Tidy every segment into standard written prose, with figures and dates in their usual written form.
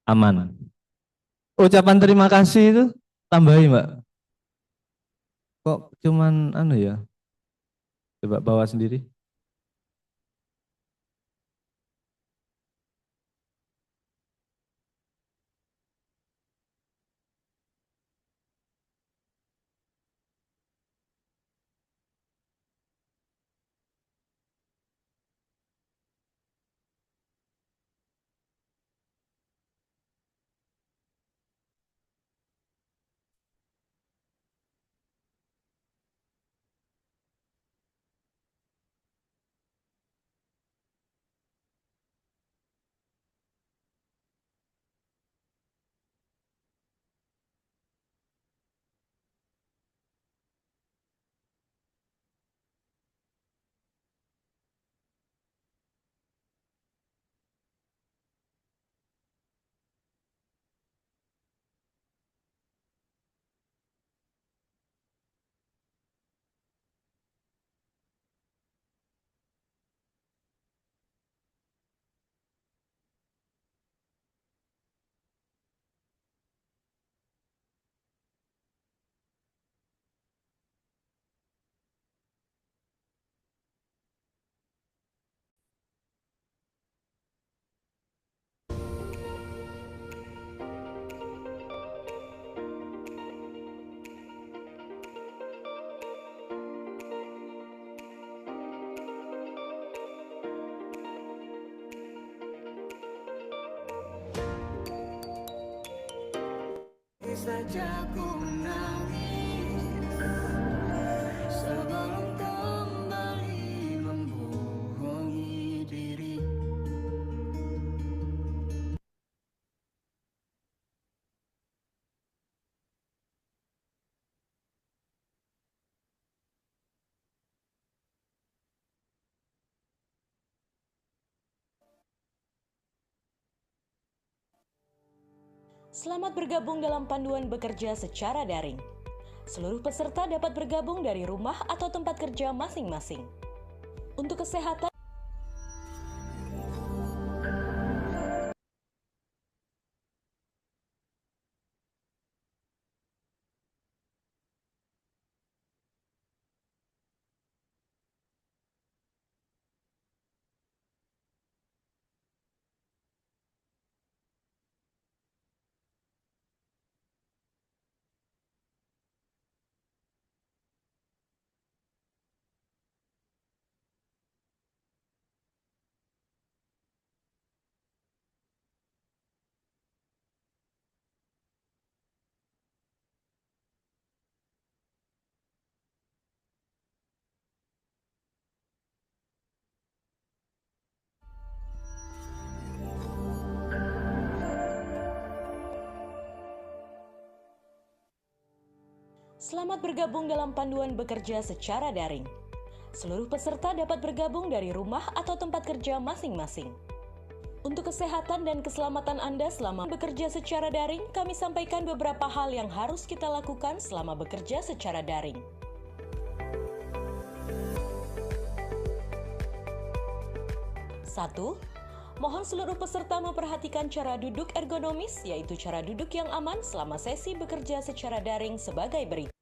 Aman. Ucapan terima kasih itu tambahin, Mbak. Kok cuman anu ya? Coba bawa sendiri. Saja ku menangis sebelum kembali membohongi diri. Selamat bergabung dalam panduan bekerja secara daring. Seluruh peserta dapat bergabung dari rumah atau tempat kerja masing-masing. Untuk kesehatan, selamat bergabung dalam panduan bekerja secara daring. Seluruh peserta dapat bergabung dari rumah atau tempat kerja masing-masing. Untuk kesehatan dan keselamatan Anda selama bekerja secara daring, kami sampaikan beberapa hal yang harus kita lakukan selama bekerja secara daring. 1. Mohon seluruh peserta memperhatikan cara duduk ergonomis, yaitu cara duduk yang aman selama sesi bekerja secara daring sebagai berikut.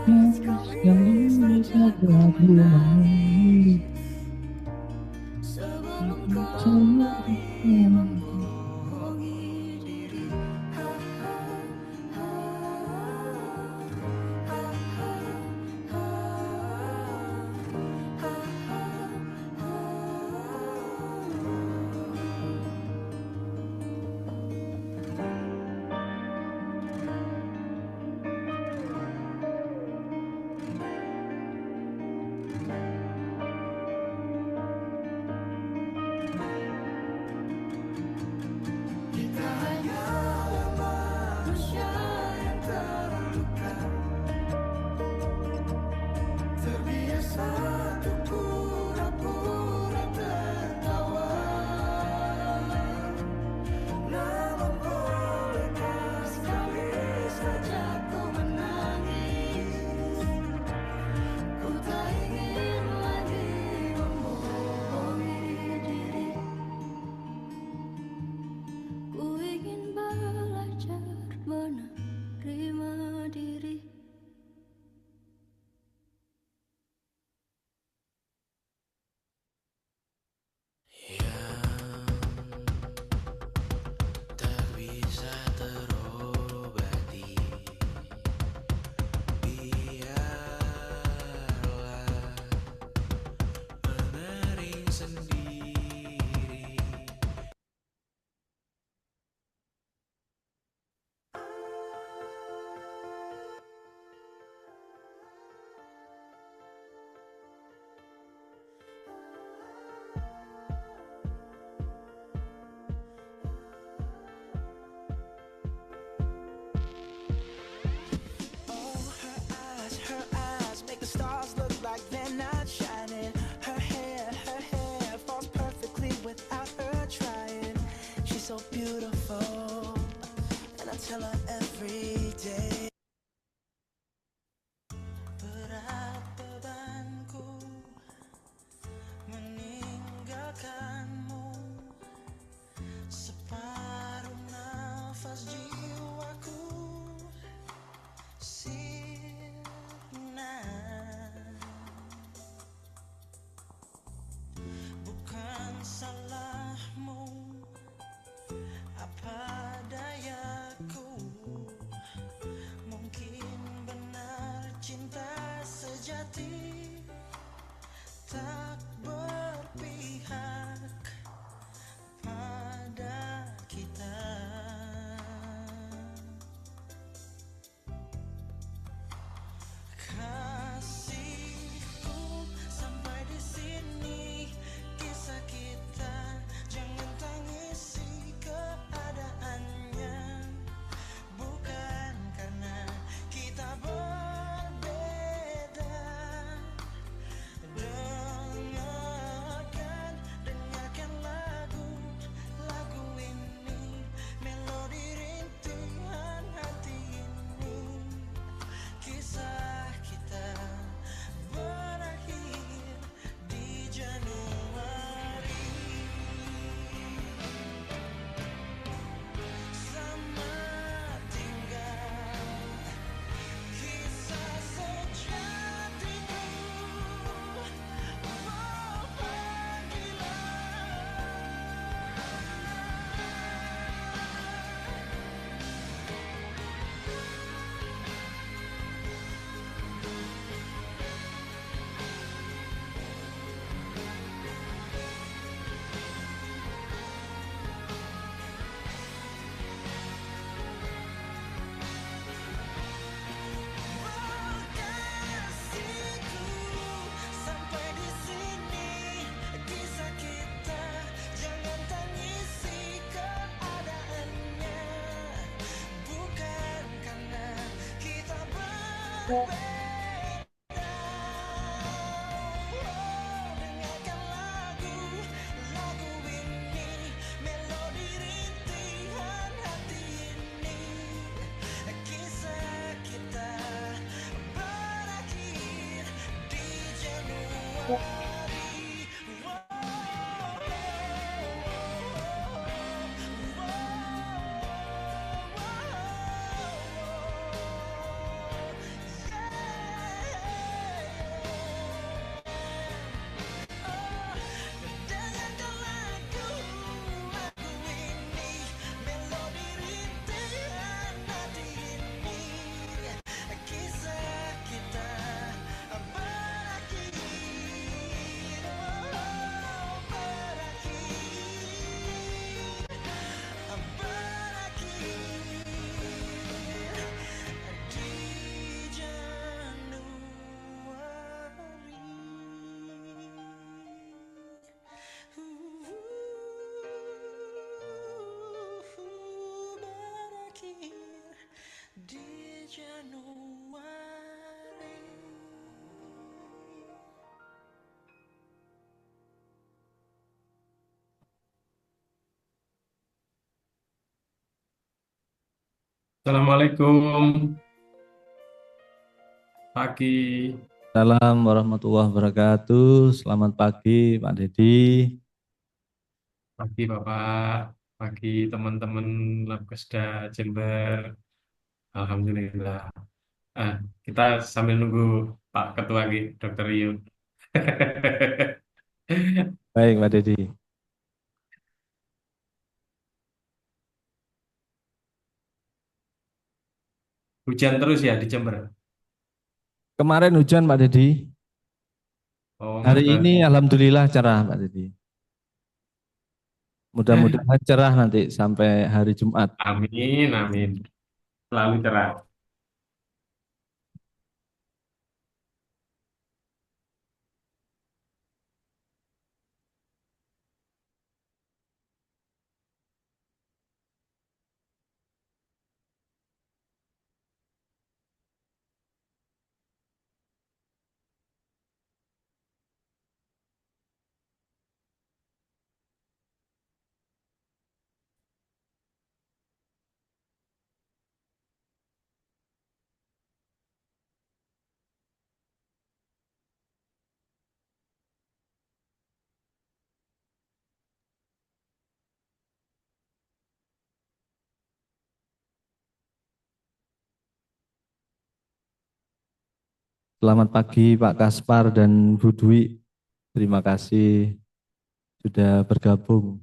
yang bisa aku menangis sebelum sendiri. kembali membohongi diri. Kita hanyalah manusia yang terluka, terbiasa untuk pura-pura tertawa. Namun bolehkah sekali saja ku menangis? Ku tak ingin lagi membohongi diri. Ku ingin belajar menerima diri. Tak bisa terobati, biarlah mengering sendiri. Oh, her eyes make the stars look like they're not shining. Her hair falls perfectly without her trying. She's so beautiful, and I tell her every day. Berat bebanku meninggalkanmu, separuh nafas jiwaku sirna. Bukan salahmu, apa dayaku. Mungkin benar cinta sejati tak berpihak pada kita. Kasihku, sampai di sini kisah kita. Jangan tangisi keadaannya, bukan karena kita berbeda. Dengarkan lagu ini, melodi rintihan hati ini. Kisah kita berakhir di Januari. Selamat tinggal kisah sejatiku. Oh, pergilah. Kasihku, sampai di sini kisah kita. Jangan tangisi keadaannya, bukan karena kita berbeda. Dengarkan lagu ini, melodi rintihan hati ini. Kisah kita berakhir di Januari. Yeah. berakhir di Januari. Assalamualaikum, pagi, Salam warahmatullahi wabarakatuh. Selamat pagi, Pak Dedi. pagi Bapak, pagi teman-teman Labkesda Jember. Alhamdulillah. Ah, kita sambil nunggu Pak Ketua Dr. Rio. Baik, Pak Dedi. Hujan terus ya di Jember. Kemarin hujan, Pak Dedi. Oh, Hari nggak. ini alhamdulillah cerah, Pak Dedi. Mudah-mudahan cerah nanti sampai hari Jumat. Amin, amin. Selalu cerah. Selamat pagi, Pak Kaspar dan Bu Dwi. Terima kasih sudah bergabung.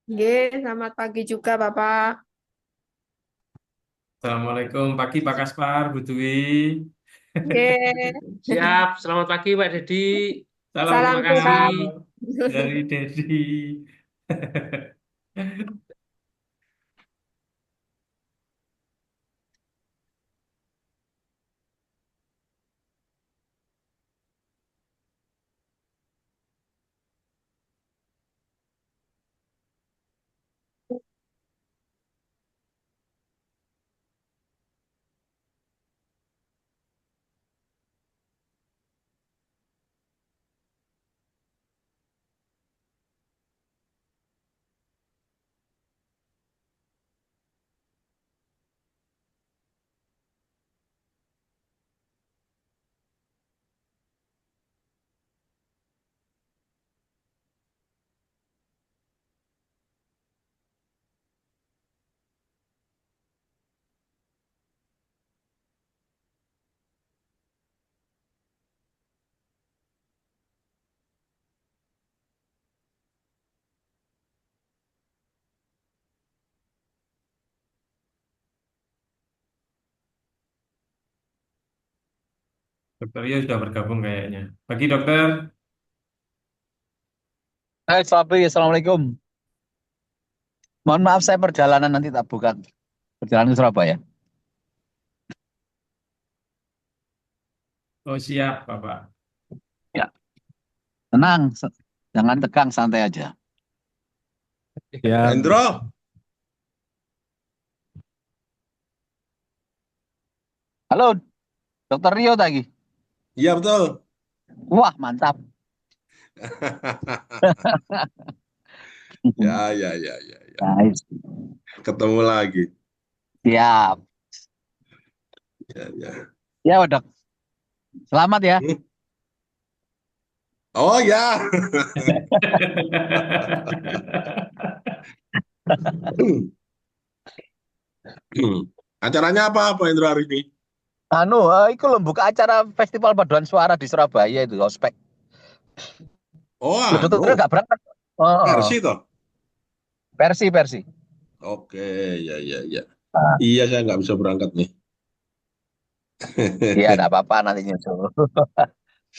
Selamat pagi juga Bapak. Assalamualaikum, pagi Pak Kaspar, Bu Dwi. Nggih, Siap, selamat pagi Pak Dedi. Salam salam Terima kenal kasih. sehat. dari Dedi. Dokter Rio sudah bergabung kayaknya. Pagi dokter. Hai, selamat pagi. Assalamualaikum. Mohon maaf, saya perjalanan nanti tak buka. Perjalanan ke Surabaya. Oh siap Bapak. Ya, tenang. Jangan tegang, santai aja. Ya, Hendro, Halo, Dokter Rio tadi. iya betul. Wah, mantap. Ya, ya. Nice. Ketemu lagi. Siap. Ya. Ya, Dok. Selamat ya. Oh ya. Acaranya apa, Pak Hendro hari ini? Itu loh buka acara Festival Paduan Suara di Surabaya itu, ospek. Oh, Loh, Dokter Rio nggak berangkat. versi toh? Versi. Oke, ya. Iya, saya nggak bisa berangkat nih. Iya, nggak apa-apa nanti nyusul.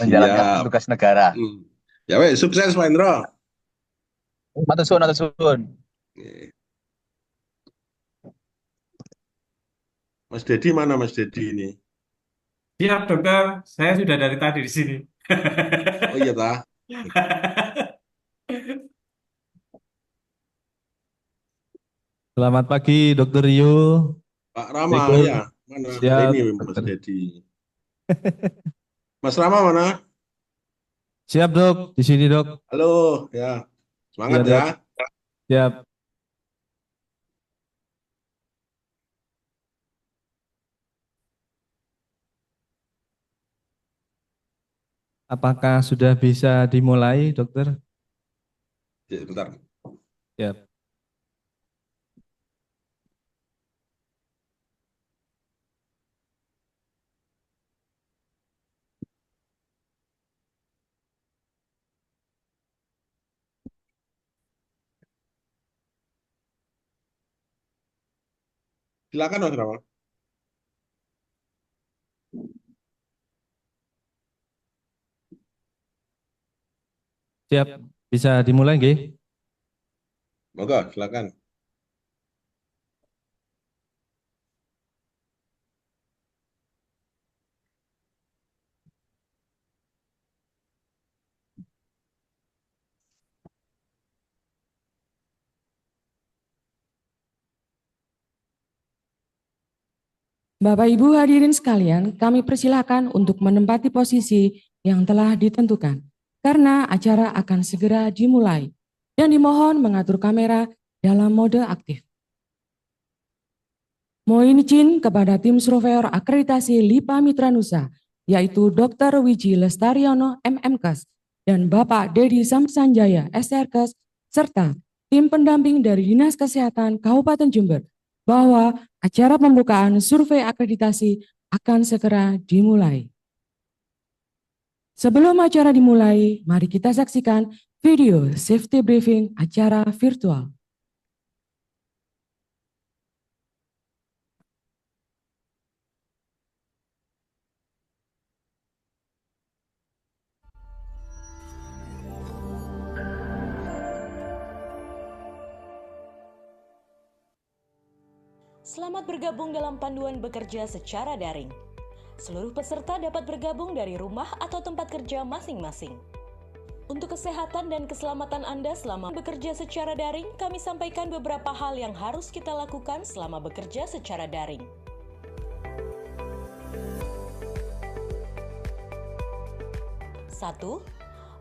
Menjalankan Siap. tugas negara. Ya, weh, sukses Pak Hendro. Matur suwun. Oke. Mas Dedi mana Mas Dedi ini? Siap dokter, saya sudah dari tadi di sini. Oh iya tah. Selamat pagi, Dokter Rio. Pak Rama Assalamualaikum. ya, mana Siap, ini Mas dokter. Dedi. Mas Rama mana? Siap, Dok. Di sini, Dok. Halo, ya. Semangat Iya, ya. Dok. Siap. Apakah sudah bisa dimulai, Dokter? Ya, bentar. Siap. Silakan Mas Rama. Siap. Bisa dimulai, nggih? Monggo, silakan. Bapak Ibu hadirin sekalian, kami persilahkan untuk menempati posisi yang telah ditentukan, karena acara akan segera dimulai, dan dimohon mengatur kamera dalam mode aktif. Mohon izin kepada tim surveyor akreditasi LIPA Mitra Nusa, yaitu Dr. Wiji Lestariono MMKes dan Bapak Dedi Samsanjaya SRKes, serta tim pendamping dari Dinas Kesehatan Kabupaten Jember, bahwa acara pembukaan survei akreditasi akan segera dimulai. Sebelum acara dimulai, mari kita saksikan video safety briefing acara virtual. Selamat bergabung dalam panduan bekerja secara daring. Seluruh peserta dapat bergabung dari rumah atau tempat kerja masing-masing. Untuk kesehatan dan keselamatan Anda selama bekerja secara daring, kami sampaikan beberapa hal yang harus kita lakukan selama bekerja secara daring. Satu,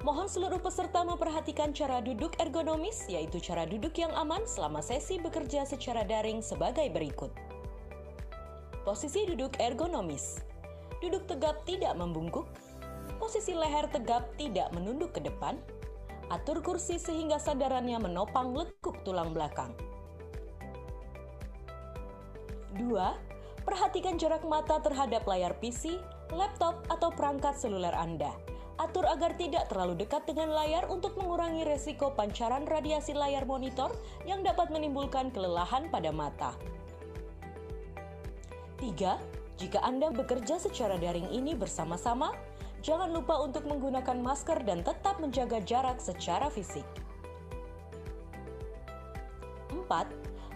mohon seluruh peserta memperhatikan cara duduk ergonomis, yaitu cara duduk yang aman selama sesi bekerja secara daring sebagai berikut. Posisi duduk ergonomis. Duduk tegap tidak membungkuk. Posisi leher tegap tidak menunduk ke depan. Atur kursi sehingga sandarannya menopang lekuk tulang belakang. 2. Perhatikan jarak mata terhadap layar PC, laptop, atau perangkat seluler Anda. Atur agar tidak terlalu dekat dengan layar untuk mengurangi resiko pancaran radiasi layar monitor yang dapat menimbulkan kelelahan pada mata. 3. Jika Anda bekerja secara daring ini bersama-sama, jangan lupa untuk menggunakan masker dan tetap menjaga jarak secara fisik. 4.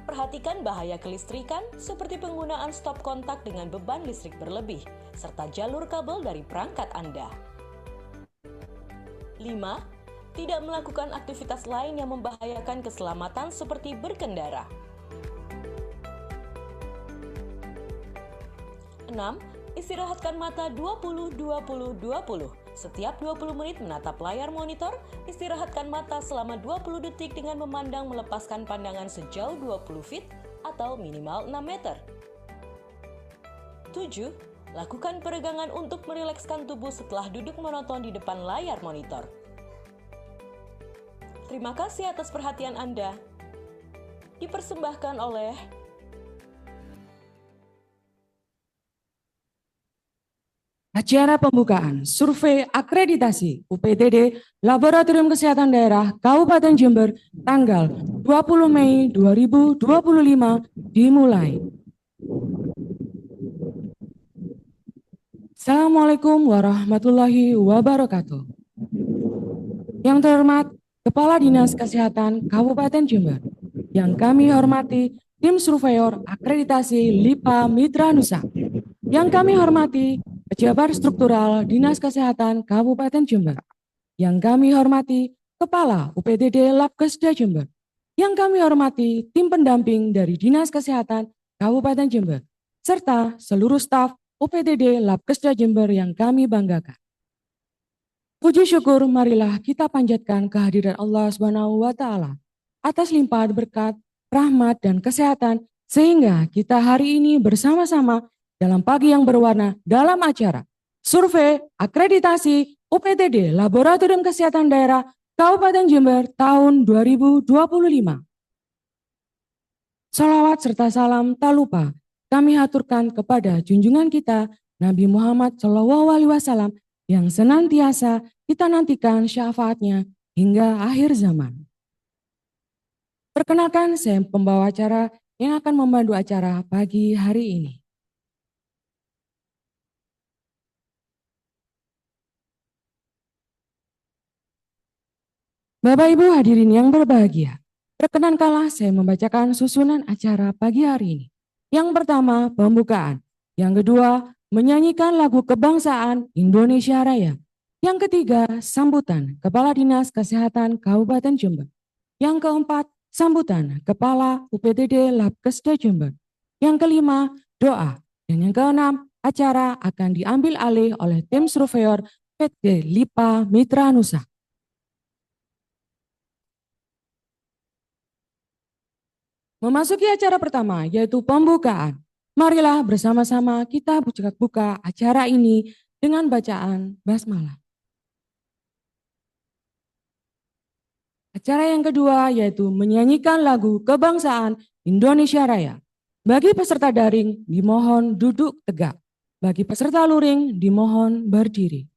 Perhatikan bahaya kelistrikan seperti penggunaan stop kontak dengan beban listrik berlebih, serta jalur kabel dari perangkat Anda. 5. Tidak melakukan aktivitas lain yang membahayakan keselamatan seperti berkendara. 6. Istirahatkan mata 20-20-20. Setiap 20 menit menatap layar monitor, istirahatkan mata selama 20 detik dengan memandang melepaskan pandangan sejauh 20 feet atau minimal 6 meter. 7. Lakukan peregangan untuk merilekskan tubuh setelah duduk menonton di depan layar monitor. Terima kasih atas perhatian Anda. Dipersembahkan oleh Acara pembukaan survei akreditasi UPTD Laboratorium Kesehatan Daerah Kabupaten Jember tanggal 20 Mei 2025 dimulai. Assalamualaikum warahmatullahi wabarakatuh. Yang terhormat Kepala Dinas Kesehatan Kabupaten Jember, yang kami hormati tim surveyor akreditasi LIPA Mitra Nusa, yang kami hormati pejabat struktural Dinas Kesehatan Kabupaten Jember, yang kami hormati Kepala UPTD Labkesda Jember, Yang kami hormati tim pendamping dari Dinas Kesehatan Kabupaten Jember, serta seluruh staf UPTD Labkesda Jember yang kami banggakan. Puji syukur marilah kita panjatkan kehadiran Allah Subhanahu wa Ta'ala atas limpahan berkat, rahmat, dan kesehatan, sehingga kita hari ini bersama-sama dalam pagi yang berwarna dalam acara Survei Akreditasi UPTD Laboratorium Kesehatan Daerah Kabupaten Jember tahun 2025. Salawat serta salam tak lupa kami haturkan kepada junjungan kita Nabi Muhammad SAW yang senantiasa kita nantikan syafaatnya hingga akhir zaman. Perkenalkan, saya pembawa acara yang akan membantu acara pagi hari ini. Bapak Ibu hadirin yang berbahagia, perkenankanlah saya membacakan susunan acara pagi hari ini. Yang pertama, pembukaan. Yang kedua, menyanyikan lagu kebangsaan Indonesia Raya. Yang ketiga, sambutan Kepala Dinas Kesehatan Kabupaten Jember. Yang keempat, sambutan Kepala UPTD Labkesda Jember. Yang kelima, doa. Dan yang keenam, acara akan diambil alih oleh tim surveyor PT LIPA Mitra Nusa. Memasuki acara pertama, yaitu pembukaan. Marilah bersama-sama kita buka acara ini dengan bacaan basmalah. Acara yang kedua yaitu menyanyikan lagu kebangsaan Indonesia Raya. Bagi peserta daring dimohon duduk tegak. Bagi peserta luring dimohon berdiri.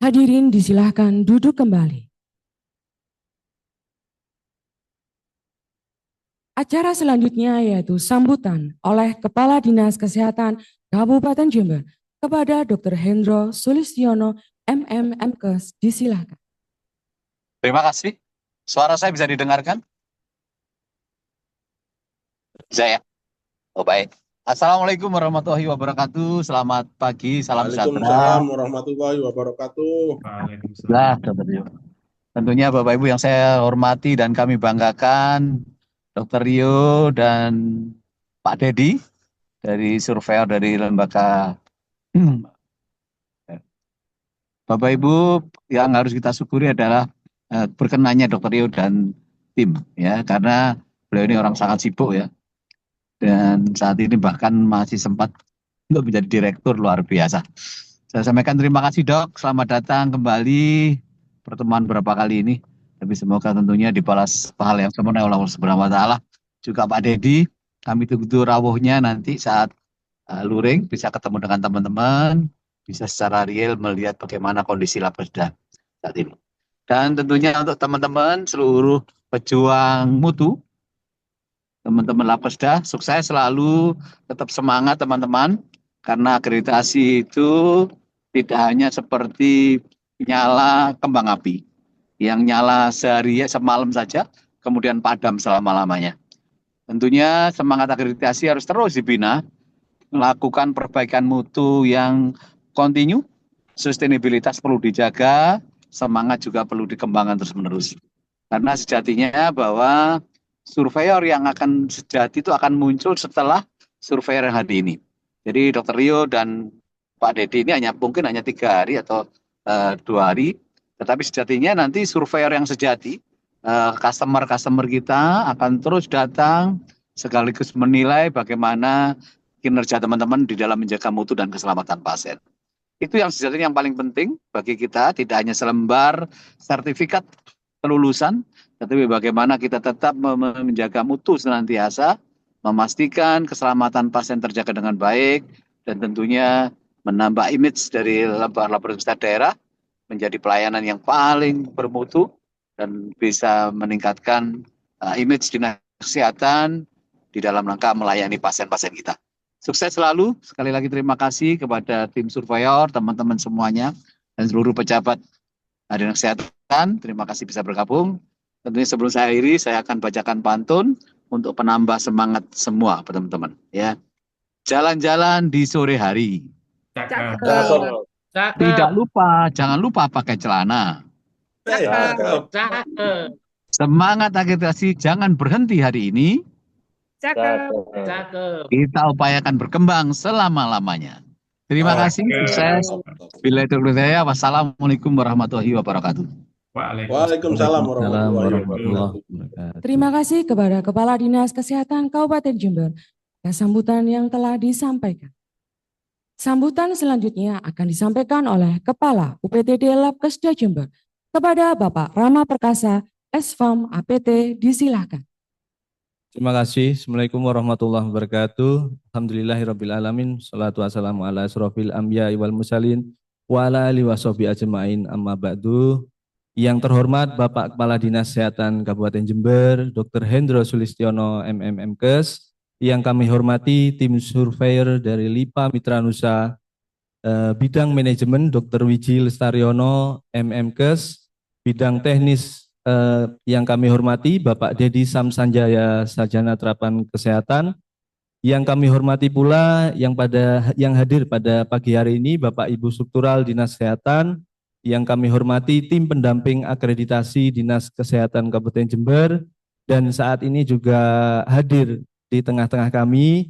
Hadirin disilahkan duduk kembali. Acara selanjutnya yaitu sambutan oleh Kepala Dinas Kesehatan Kabupaten Jember kepada Dr. Hendro Sulistiono MMMKes. Disilahkan. Terima kasih. Suara saya bisa didengarkan? Bisa ya? Oh baik. Assalamualaikum warahmatullahi wabarakatuh. Selamat pagi, salam sejahtera. Waalaikumsalam warahmatullahi wabarakatuh. Nah, tentunya Bapak Ibu yang saya hormati dan kami banggakan, Dr. Rio dan Pak Dedi dari surveyor dari lembaga. Bapak Ibu, yang harus kita syukuri adalah berkenannya Dr. Rio dan tim, ya, karena beliau ini orang sangat sibuk, ya. Dan saat ini bahkan masih sempat untuk menjadi direktur, luar biasa. Saya sampaikan terima kasih Dok, selamat datang kembali pertemuan berapa kali ini. Tapi semoga tentunya dibalas pahala yang sempurna oleh Allah Subhanahu wa Ta'ala. Juga Pak Dedi, kami tunggu rawuhnya nanti saat luring bisa ketemu dengan teman-teman, bisa secara real melihat bagaimana kondisi Labkesda saat ini. Dan tentunya untuk teman-teman seluruh pejuang mutu, teman-teman Lapesda, sukses selalu, tetap semangat teman-teman, karena akreditasi itu tidak hanya seperti nyala kembang api, yang nyala sehari semalam saja, kemudian padam selama-lamanya. Tentunya semangat akreditasi harus terus dibina, melakukan perbaikan mutu yang kontinu, sustainabilitas perlu dijaga, semangat juga perlu dikembangkan terus-menerus. Karena sejatinya bahwa surveyor yang akan sejati itu akan muncul setelah surveyor yang hari ini. Jadi Dr. Rio dan Pak Dedi ini mungkin hanya 3 hari atau 2 hari, tetapi sejatinya nanti surveyor yang sejati, customer kita akan terus datang sekaligus menilai bagaimana kinerja teman-teman di dalam menjaga mutu dan keselamatan pasien. Itu yang sejatinya yang paling penting bagi kita, tidak hanya selembar sertifikat kelulusan, tetapi bagaimana kita tetap menjaga mutu senantiasa, memastikan keselamatan pasien terjaga dengan baik, dan tentunya menambah image dari laboratorium daerah menjadi pelayanan yang paling bermutu dan bisa meningkatkan image dinas kesehatan di dalam rangka melayani pasien-pasien kita. Sukses selalu, sekali lagi terima kasih kepada tim surveyor, teman-teman semuanya, dan seluruh pejabat dinas kesehatan, terima kasih bisa bergabung. Tentunya sebelum saya akhiri, saya akan bacakan pantun untuk penambah semangat semua teman-teman. Ya, jalan-jalan di sore hari. Cakep. Cakep. Tidak lupa, jangan lupa pakai celana. Cakep. Cakep. Semangat akreditasi jangan berhenti hari ini. Cakep. Cakep. Kita upayakan berkembang selama-lamanya. Terima kasih, sukses. Bila itu saya, wassalamualaikum warahmatullahi wabarakatuh. Waalaikumsalam warahmatullahi wabarakatuh. Terima kasih kepada Kepala Dinas Kesehatan Kabupaten Jember atas sambutan yang telah disampaikan. Sambutan selanjutnya akan disampaikan oleh Kepala UPTD Labkesda Jember kepada Bapak Rama Perkasa, SFAM APT, disilakan. Terima kasih. Assalamualaikum warahmatullahi wabarakatuh. Alhamdulillahirrabbilalamin. Salatu wassalamu ala asrofil anbiya'i wal mursalin wa ala alihi washabihi ajma'in amma ba'du. Yang terhormat Bapak Kepala Dinas Kesehatan Kabupaten Jember, Dr. Hendro Sulistiono MMMkes, yang kami hormati tim surveyor dari LIPA Mitra Nusa, bidang manajemen Dr. Wiji Lestariono MMkes, bidang teknis yang kami hormati Bapak Dedi Samsanjaya Sarjana Terapan Kesehatan, yang kami hormati pula yang hadir pada pagi hari ini Bapak Ibu Struktural Dinas Kesehatan, yang kami hormati tim pendamping akreditasi Dinas Kesehatan Kabupaten Jember, dan saat ini juga hadir di tengah-tengah kami.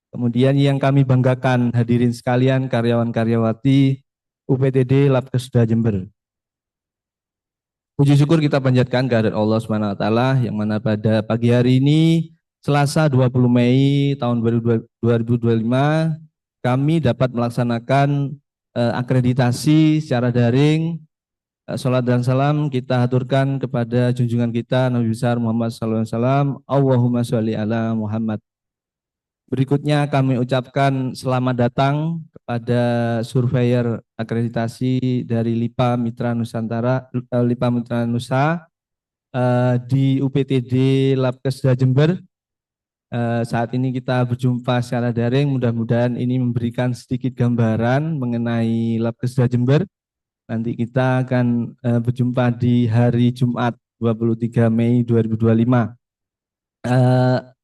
Kemudian yang kami banggakan hadirin sekalian karyawan-karyawati UPTD Labkesda Jember. Puji syukur kita panjatkan kehadirat Allah SWT, yang mana pada pagi hari ini Selasa 20 Mei tahun 2025 kami dapat melaksanakan akreditasi secara daring. Salat dan salam kita haturkan kepada junjungan kita Nabi besar Muhammad SAW. Allahumma sholli ala Muhammad. Berikutnya kami ucapkan selamat datang kepada surveyor akreditasi dari LIPA Mitra Nusantara, LIPA Mitra Nusa di UPTD Labkesda Jember. Saat ini kita berjumpa secara daring, mudah-mudahan ini memberikan sedikit gambaran mengenai Labkesda Jember. Nanti kita akan berjumpa di hari Jumat 23 Mei 2025.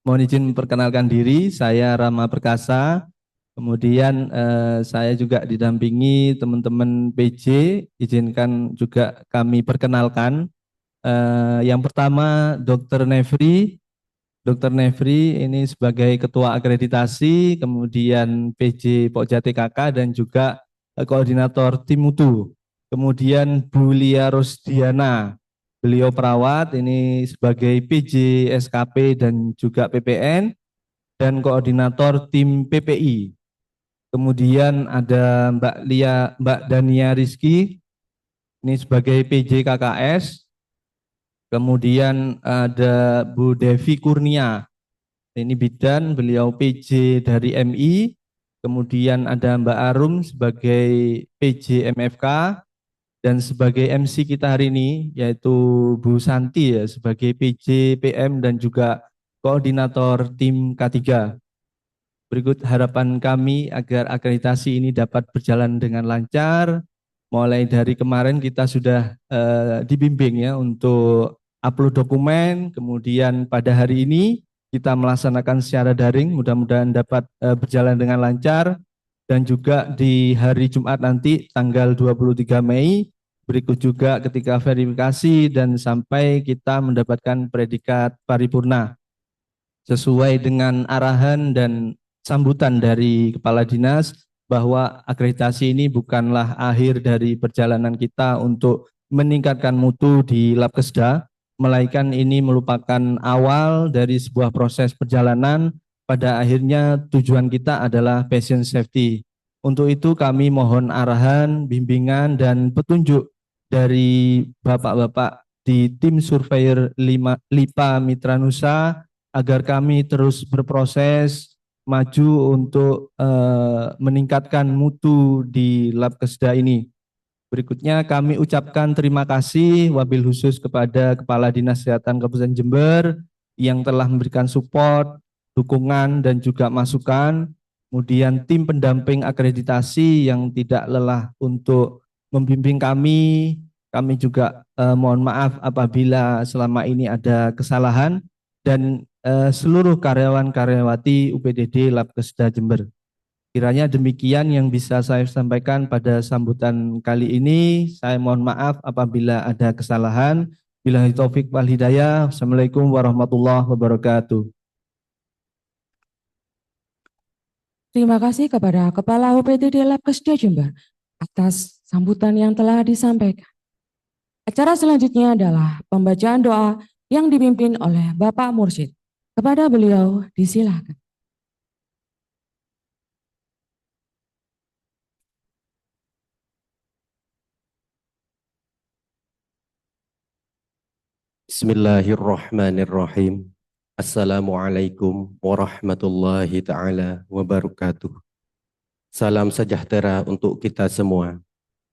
Mohon izin memperkenalkan diri, saya Rama Perkasa, kemudian saya juga didampingi teman-teman PJ, izinkan juga kami perkenalkan. Yang pertama Dr. Nefri. Dr. Nefri ini sebagai Ketua Akreditasi, kemudian PJ Pokja TKK dan juga Koordinator Tim Mutu. Kemudian Bu Lia Rosdiana, beliau perawat, ini sebagai PJ SKP dan juga PPN dan Koordinator Tim PPI. Kemudian ada Mbak Dania Rizky, ini sebagai PJ KKS. Kemudian ada Bu Devi Kurnia, ini bidan, beliau PJ dari MI. Kemudian ada Mbak Arum sebagai PJ MFK. Dan sebagai MC kita hari ini yaitu Bu Santi ya sebagai PJ, PM dan juga koordinator tim K3. Berikut harapan kami agar akreditasi ini dapat berjalan dengan lancar. Mulai dari kemarin kita sudah dibimbing ya untuk upload dokumen, kemudian pada hari ini kita melaksanakan secara daring, mudah-mudahan dapat berjalan dengan lancar. Dan juga di hari Jumat nanti tanggal 23 Mei, berikut juga ketika verifikasi dan sampai kita mendapatkan predikat paripurna. Sesuai dengan arahan dan sambutan dari Kepala Dinas, bahwa akreditasi ini bukanlah akhir dari perjalanan kita untuk meningkatkan mutu di Labkesda, melainkan ini merupakan awal dari sebuah proses perjalanan. Pada akhirnya tujuan kita adalah patient safety. Untuk itu kami mohon arahan, bimbingan, dan petunjuk dari Bapak-Bapak di tim surveyor LIPA Mitra Nusa agar kami terus berproses maju untuk meningkatkan mutu di Labkesda ini. Berikutnya kami ucapkan terima kasih wabil khusus kepada Kepala Dinas Kesehatan Kabupaten Jember yang telah memberikan support, dukungan dan juga masukan. Kemudian tim pendamping akreditasi yang tidak lelah untuk membimbing kami. Kami juga mohon maaf apabila selama ini ada kesalahan dan seluruh karyawan-karyawati UPDD Labkesda Jember. Kiranya demikian yang bisa saya sampaikan pada sambutan kali ini. Saya mohon maaf apabila ada kesalahan. Billahi taufik wal hidayah. Assalamualaikum warahmatullahi wabarakatuh. Terima kasih kepada Kepala UPTD Labkesda Jember atas sambutan yang telah disampaikan. Acara selanjutnya adalah pembacaan doa yang dipimpin oleh Bapak Mursyid. Kepada beliau disilakan. Bismillahirrahmanirrahim. Assalamualaikum warahmatullahi ta'ala wabarakatuh. Salam sejahtera untuk kita semua.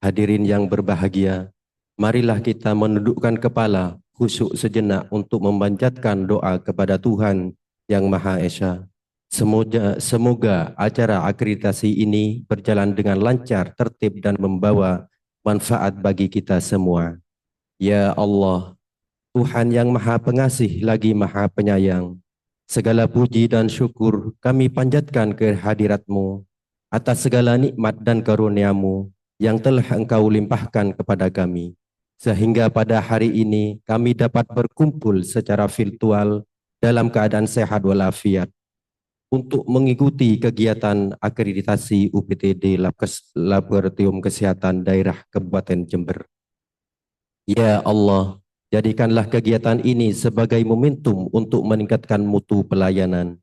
Hadirin yang berbahagia, marilah kita menundukkan kepala khusyuk sejenak untuk memanjatkan doa kepada Tuhan Yang Maha Esa. Semoga acara akreditasi ini berjalan dengan lancar, tertib dan membawa manfaat bagi kita semua. Ya Allah, Tuhan yang Maha Pengasih lagi Maha Penyayang, segala puji dan syukur kami panjatkan ke hadirat-Mu atas segala nikmat dan karunia-Mu yang telah Engkau limpahkan kepada kami, sehingga pada hari ini kami dapat berkumpul secara virtual dalam keadaan sehat walafiat untuk mengikuti kegiatan akreditasi UPTD Laboratorium Kesehatan Daerah Kabupaten Jember. Ya Allah, jadikanlah kegiatan ini sebagai momentum untuk meningkatkan mutu pelayanan,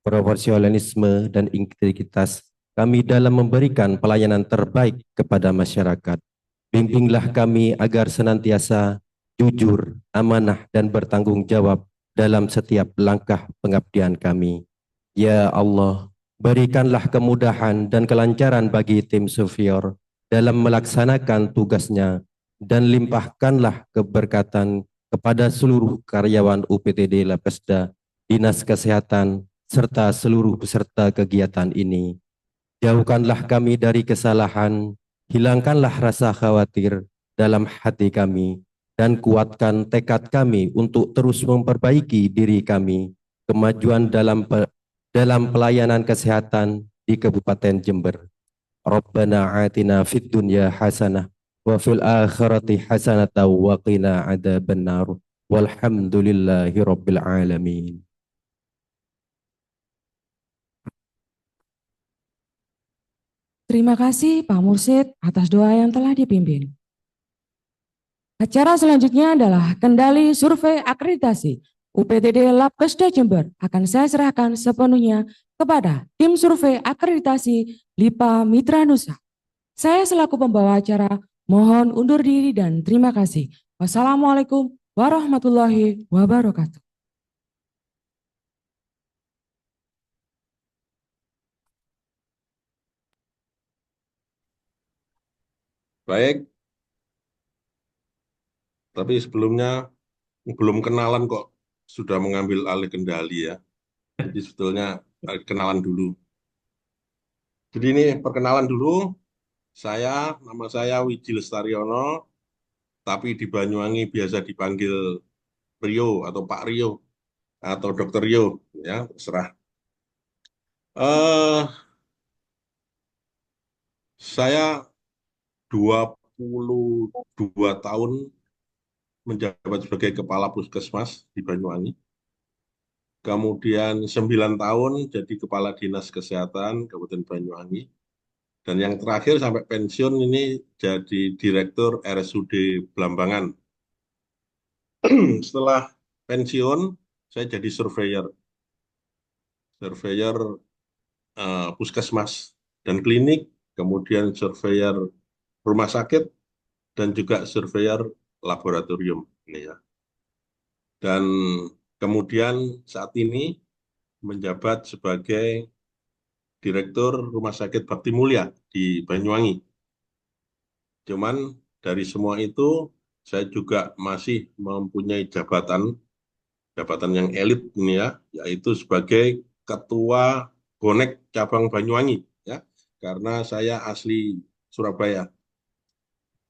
profesionalisme dan integritas kami dalam memberikan pelayanan terbaik kepada masyarakat. Bimbinglah kami agar senantiasa jujur, amanah dan bertanggung jawab dalam setiap langkah pengabdian kami. Ya Allah, berikanlah kemudahan dan kelancaran bagi tim surveyor dalam melaksanakan tugasnya dan limpahkanlah keberkatan kepada seluruh karyawan UPTD Labkesda, Dinas Kesehatan, serta seluruh peserta kegiatan ini. Jauhkanlah kami dari kesalahan, hilangkanlah rasa khawatir dalam hati kami, dan kuatkan tekad kami untuk terus memperbaiki diri kami, kemajuan dalam pelayanan kesehatan di Kabupaten Jember. Rabbana atina fid dunya hasanah wa fil akhirati hasanatan wa qina adzabannar. Walhamdulillahi rabbil alamin. Terima kasih Pak Mursyid atas doa yang telah dipimpin. Acara selanjutnya adalah kendali survei akreditasi UPTD Labkesda Jember. Akan saya serahkan sepenuhnya kepada tim survei akreditasi LIPA Mitra Nusa. Saya selaku pembawa acara mohon undur diri dan terima kasih. Wassalamualaikum warahmatullahi wabarakatuh. Baik, Tapi sebelumnya belum kenalan kok sudah mengambil alih kendali ya. Jadi sebetulnya kenalan dulu. Jadi ini perkenalan dulu. Nama saya Wiji Lestariono, tapi di Banyuwangi biasa dipanggil Rio atau Pak Rio atau Dokter Rio, ya terserah. eh saya 22 tahun menjabat sebagai Kepala Puskesmas di Banyuwangi. Kemudian 9 tahun jadi Kepala Dinas Kesehatan Kabupaten Banyuwangi. Dan yang terakhir sampai pensiun ini jadi Direktur RSUD Blambangan. Setelah pensiun, saya jadi surveyor puskesmas dan klinik, kemudian surveyor rumah sakit, dan juga surveyor laboratorium. Ini ya. Dan kemudian saat ini menjabat sebagai Direktur Rumah Sakit Bakti Mulia di Banyuwangi. Cuman dari semua itu saya juga masih mempunyai jabatan yang elit ini ya, yaitu sebagai Ketua Bonek Cabang Banyuwangi ya, karena saya asli Surabaya.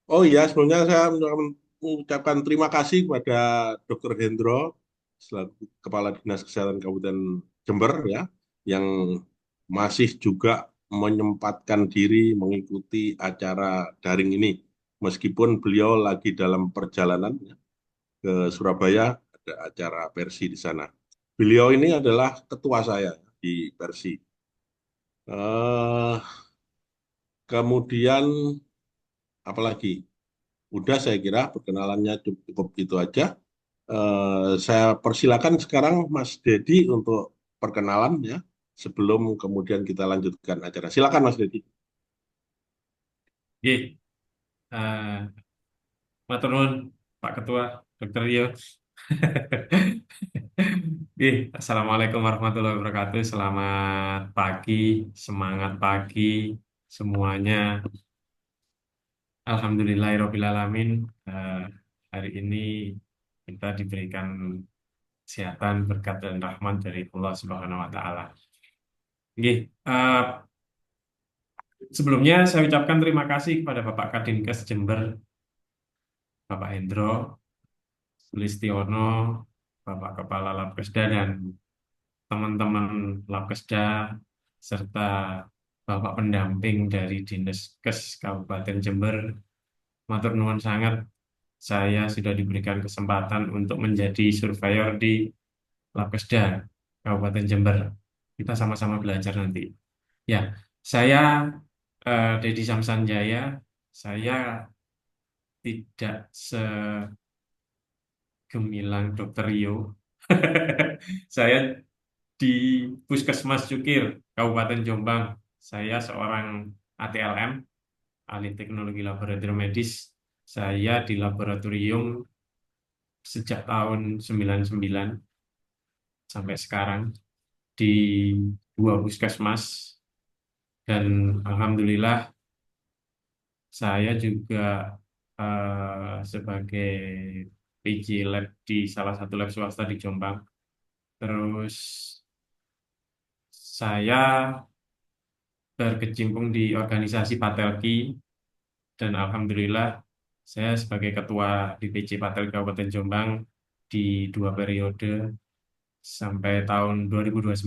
Oh iya, sebelumnya saya mengucapkan terima kasih kepada Dr. Hendro selaku Kepala Dinas Kesehatan Kabupaten Jember ya, yang masih juga menyempatkan diri mengikuti acara daring ini, meskipun beliau lagi dalam perjalanan ya, ke Surabaya, ada acara Persi di sana. Beliau ini adalah ketua saya di Persi. Eh, Kemudian apalagi? Udah saya kira perkenalannya cukup itu aja. Saya persilakan sekarang Mas Dedi untuk perkenalan ya, sebelum kemudian kita lanjutkan acara. Silakan Mas Dedi. Oke, matur nuwun Pak Ketua Dr. Rio. Assalamualaikum warahmatullahi wabarakatuh. Selamat pagi, semangat pagi semuanya. Alhamdulillahirrahmanirrahim. Hari ini kita diberikan kesehatan, berkat dan rahmat dari Allah Subhanahu wa Ta'ala. Sebelumnya saya ucapkan terima kasih kepada Bapak Kadinkes Jember, Bapak Hendro Sulistiono, Bapak Kepala Labkesda dan teman-teman Labkesda, serta Bapak pendamping dari Dinas Kes Kabupaten Jember. Matur nuwun sangat, saya sudah diberikan kesempatan untuk menjadi surveyor di Labkesda Kabupaten Jember. Kita sama-sama belajar nanti. Ya, saya Dedi Samsanjaya. Saya tidak segemilang Dokter Rio. Saya di Puskesmas Cukir, Kabupaten Jombang. Saya seorang ATLM, ahli teknologi laboratorium medis. Saya di laboratorium sejak tahun 99 sampai sekarang di 2 puskesmas. Dan alhamdulillah saya juga sebagai PJ Lab di salah satu lab swasta di Jombang. Terus saya berkecimpung di organisasi Patelki, dan alhamdulillah saya sebagai ketua DPC Patelki Kabupaten Jombang di 2 periode sampai tahun 2029.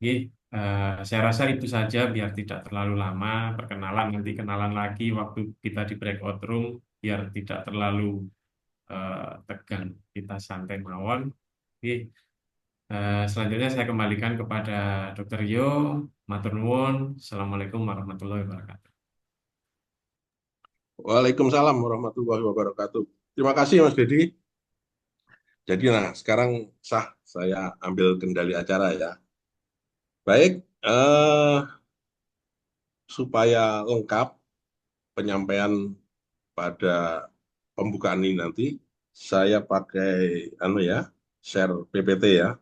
Oke, saya rasa itu saja biar tidak terlalu lama perkenalan, nanti kenalan lagi waktu kita di breakout room biar tidak terlalu tegang, kita santai mawon. Oke, selanjutnya saya kembalikan kepada Dr. Yo. Matur nuwun. Assalamualaikum warahmatullahi wabarakatuh. Waalaikumsalam warahmatullahi wabarakatuh. Terima kasih Mas Dedi. Jadi sekarang saya ambil kendali acara ya. Baik, supaya lengkap penyampaian pada pembukaan ini nanti, saya pakai share PPT ya.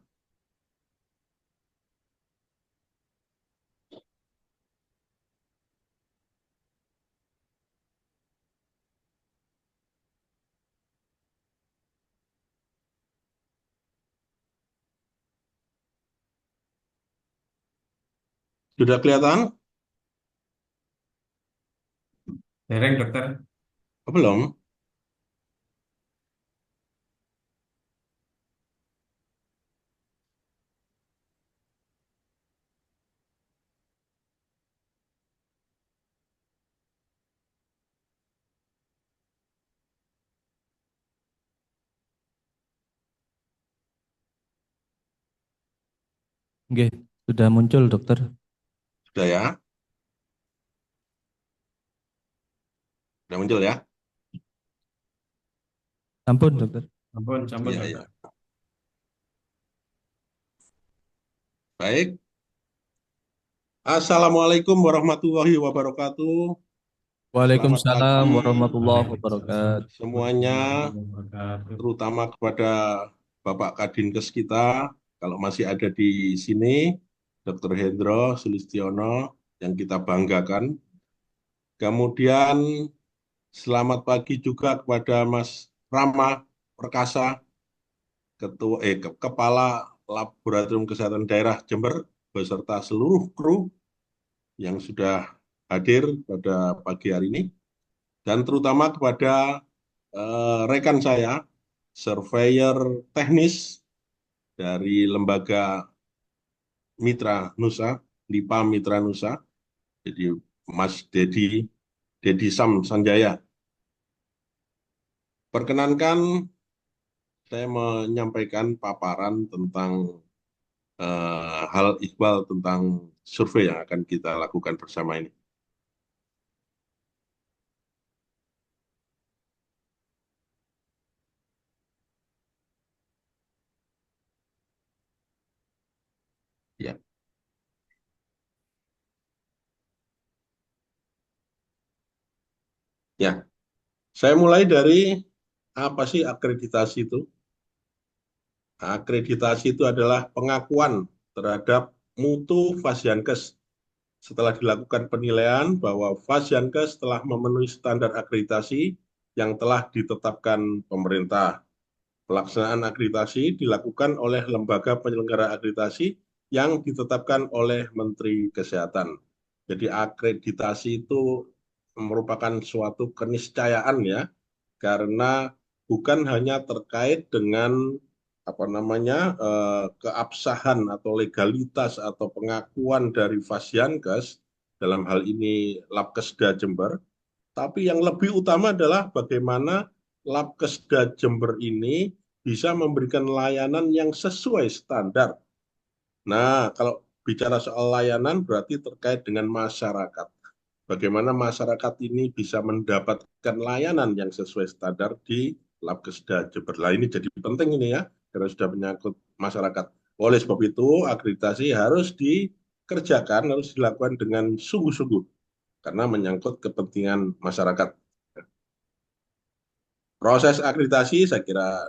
Sudah kelihatan? Dereng, dokter. Oh, belum? Oke, sudah muncul dokter. Sudah ya? Sudah muncul ya? Ampun dokter. Ampun, ampun, Iya, dokter. iya. Baik. Assalamualaikum warahmatullahi wabarakatuh. Selamat Waalaikumsalam pagi warahmatullahi wabarakatuh. semuanya, terutama kepada Bapak Kadinkes kita, kalau masih ada di sini, Dr. Hendro Sulistiono, yang kita banggakan. Kemudian selamat pagi juga kepada Mas Rama Perkasa, Kepala Laboratorium Kesehatan Daerah Jember, beserta seluruh kru yang sudah hadir pada pagi hari ini, dan terutama kepada rekan saya, surveyor teknis dari Lembaga Mitra Nusa, LIPA Mitra Nusa, jadi Mas Dedi Sam Sanjaya. Perkenankan saya menyampaikan paparan tentang hal ikhwal tentang survei yang akan kita lakukan bersama ini. Ya. Ya, saya mulai dari apa sih akreditasi itu? Akreditasi itu adalah pengakuan terhadap mutu Fasiankes setelah dilakukan penilaian bahwa Fasiankes telah memenuhi standar akreditasi yang telah ditetapkan pemerintah. Pelaksanaan akreditasi dilakukan oleh lembaga penyelenggara akreditasi yang ditetapkan oleh Menteri Kesehatan. Jadi akreditasi itu merupakan suatu keniscayaan ya, karena bukan hanya terkait dengan keabsahan atau legalitas atau pengakuan dari Fasiankes, dalam hal ini Labkesda Jember, tapi yang lebih utama adalah bagaimana Labkesda Jember ini bisa memberikan layanan yang sesuai standar. Nah, kalau bicara soal layanan berarti terkait dengan masyarakat. Bagaimana masyarakat ini bisa mendapatkan layanan yang sesuai standar di Labkesda Jember. Nah, ini jadi penting ini ya, karena sudah menyangkut masyarakat. Oleh sebab itu, akreditasi harus dikerjakan, harus dilakukan dengan sungguh-sungguh, karena menyangkut kepentingan masyarakat. Proses akreditasi saya kira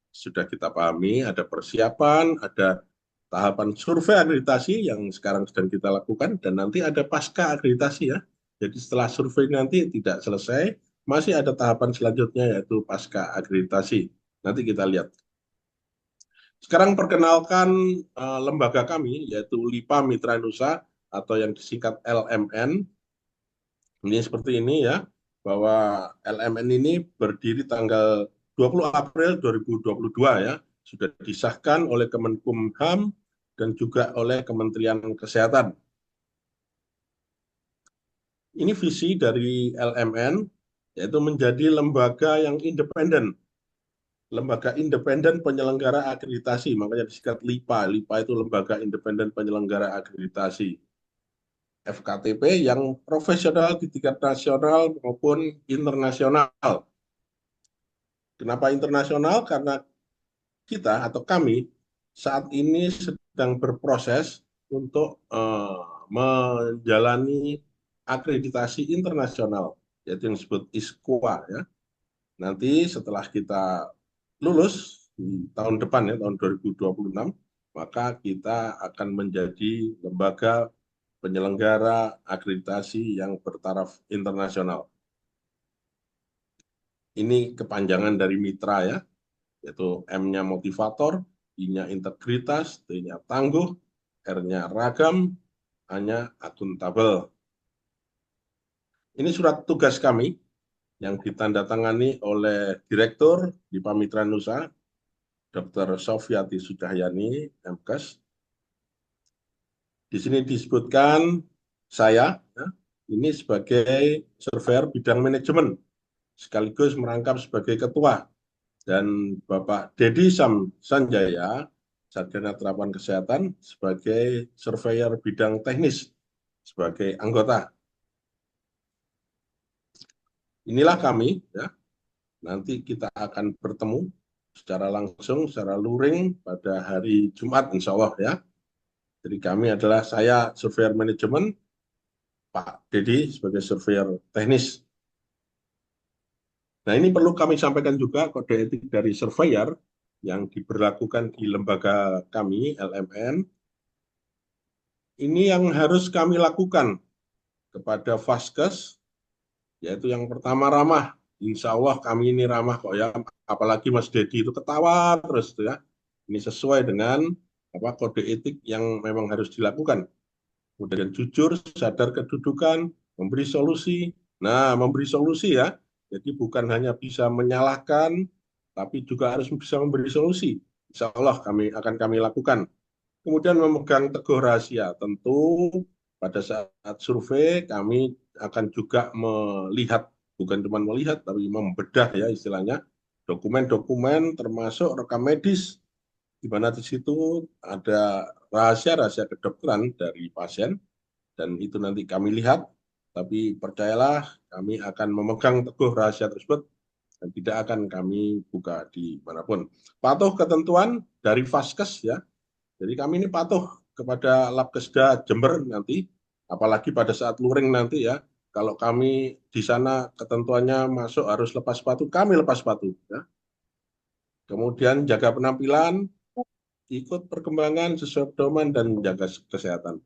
sudah kita pahami, ada persiapan, ada tahapan survei akreditasi yang sekarang sedang kita lakukan, dan nanti ada pasca akreditasi ya. Jadi setelah survei nanti tidak selesai, masih ada tahapan selanjutnya yaitu pasca akreditasi. Nanti kita lihat. Sekarang perkenalkan lembaga kami yaitu LIPA Mitra Nusa atau yang disingkat LMN. Ini seperti ini ya, bahwa LMN ini berdiri tanggal 20 April 2022 ya, sudah disahkan oleh Kemenkumham dan juga oleh Kementerian Kesehatan. Ini visi dari LMN, yaitu menjadi lembaga yang independen, lembaga independen penyelenggara akreditasi, makanya disingkat LIPA. LIPA itu lembaga independen penyelenggara akreditasi. FKTP yang profesional di tingkat nasional maupun internasional. Kenapa internasional? Karena kita atau kami saat ini sedang berproses untuk menjalani akreditasi internasional, yaitu yang disebut ISQA ya. Nanti setelah kita lulus di tahun depan ya, tahun 2026, maka kita akan menjadi lembaga penyelenggara akreditasi yang bertaraf internasional. Ini kepanjangan dari mitra ya, yaitu M-nya motivator, I-nya integritas, T-nya tangguh, R-nya ragam, hanya akuntabel. Ini surat tugas kami yang ditandatangani oleh Direktur LIPA Mitra Nusa, Dr. Sofiati Sudahyani, MKes. Di sini disebutkan saya, ini sebagai surveyor bidang manajemen, sekaligus merangkap sebagai ketua, dan Bapak Dedi Sanjaya, Sarjana Terapan Kesehatan, sebagai surveyor bidang teknis, sebagai anggota. Inilah kami, ya. Nanti kita akan bertemu secara langsung, secara luring pada hari Jumat, insya Allah ya. Jadi kami adalah saya surveyor manajemen, Pak Dedi sebagai surveyor teknis. Nah ini perlu kami sampaikan juga kode etik dari surveyor yang diberlakukan di lembaga kami, LMN. Ini yang harus kami lakukan kepada Vaskes, yaitu yang pertama ramah. Insya Allah kami ini ramah kok ya, apalagi Mas Dedi itu ketawa terus tuh ya. Ini sesuai dengan kode etik yang memang harus dilakukan. Kemudian jujur, sadar kedudukan, memberi solusi. Nah, memberi solusi ya. Jadi bukan hanya bisa menyalahkan, tapi juga harus bisa memberi solusi. Insya Allah akan kami lakukan. Kemudian memegang teguh rahasia. Tentu pada saat survei kami akan juga melihat, bukan cuma melihat, tapi membedah ya istilahnya, dokumen-dokumen termasuk rekam medis, di mana di situ ada rahasia-rahasia kedokteran dari pasien, dan itu nanti kami lihat, tapi percayalah kami akan memegang teguh rahasia tersebut dan tidak akan kami buka di manapun. Patuh ketentuan dari Vaskes ya, jadi kami ini patuh kepada Labkesda Jember nanti, apalagi pada saat luring nanti ya, kalau kami di sana ketentuannya masuk harus lepas sepatu, kami lepas sepatu ya. Kemudian jaga penampilan, ikut perkembangan sesuai pedoman dan menjaga kesehatan.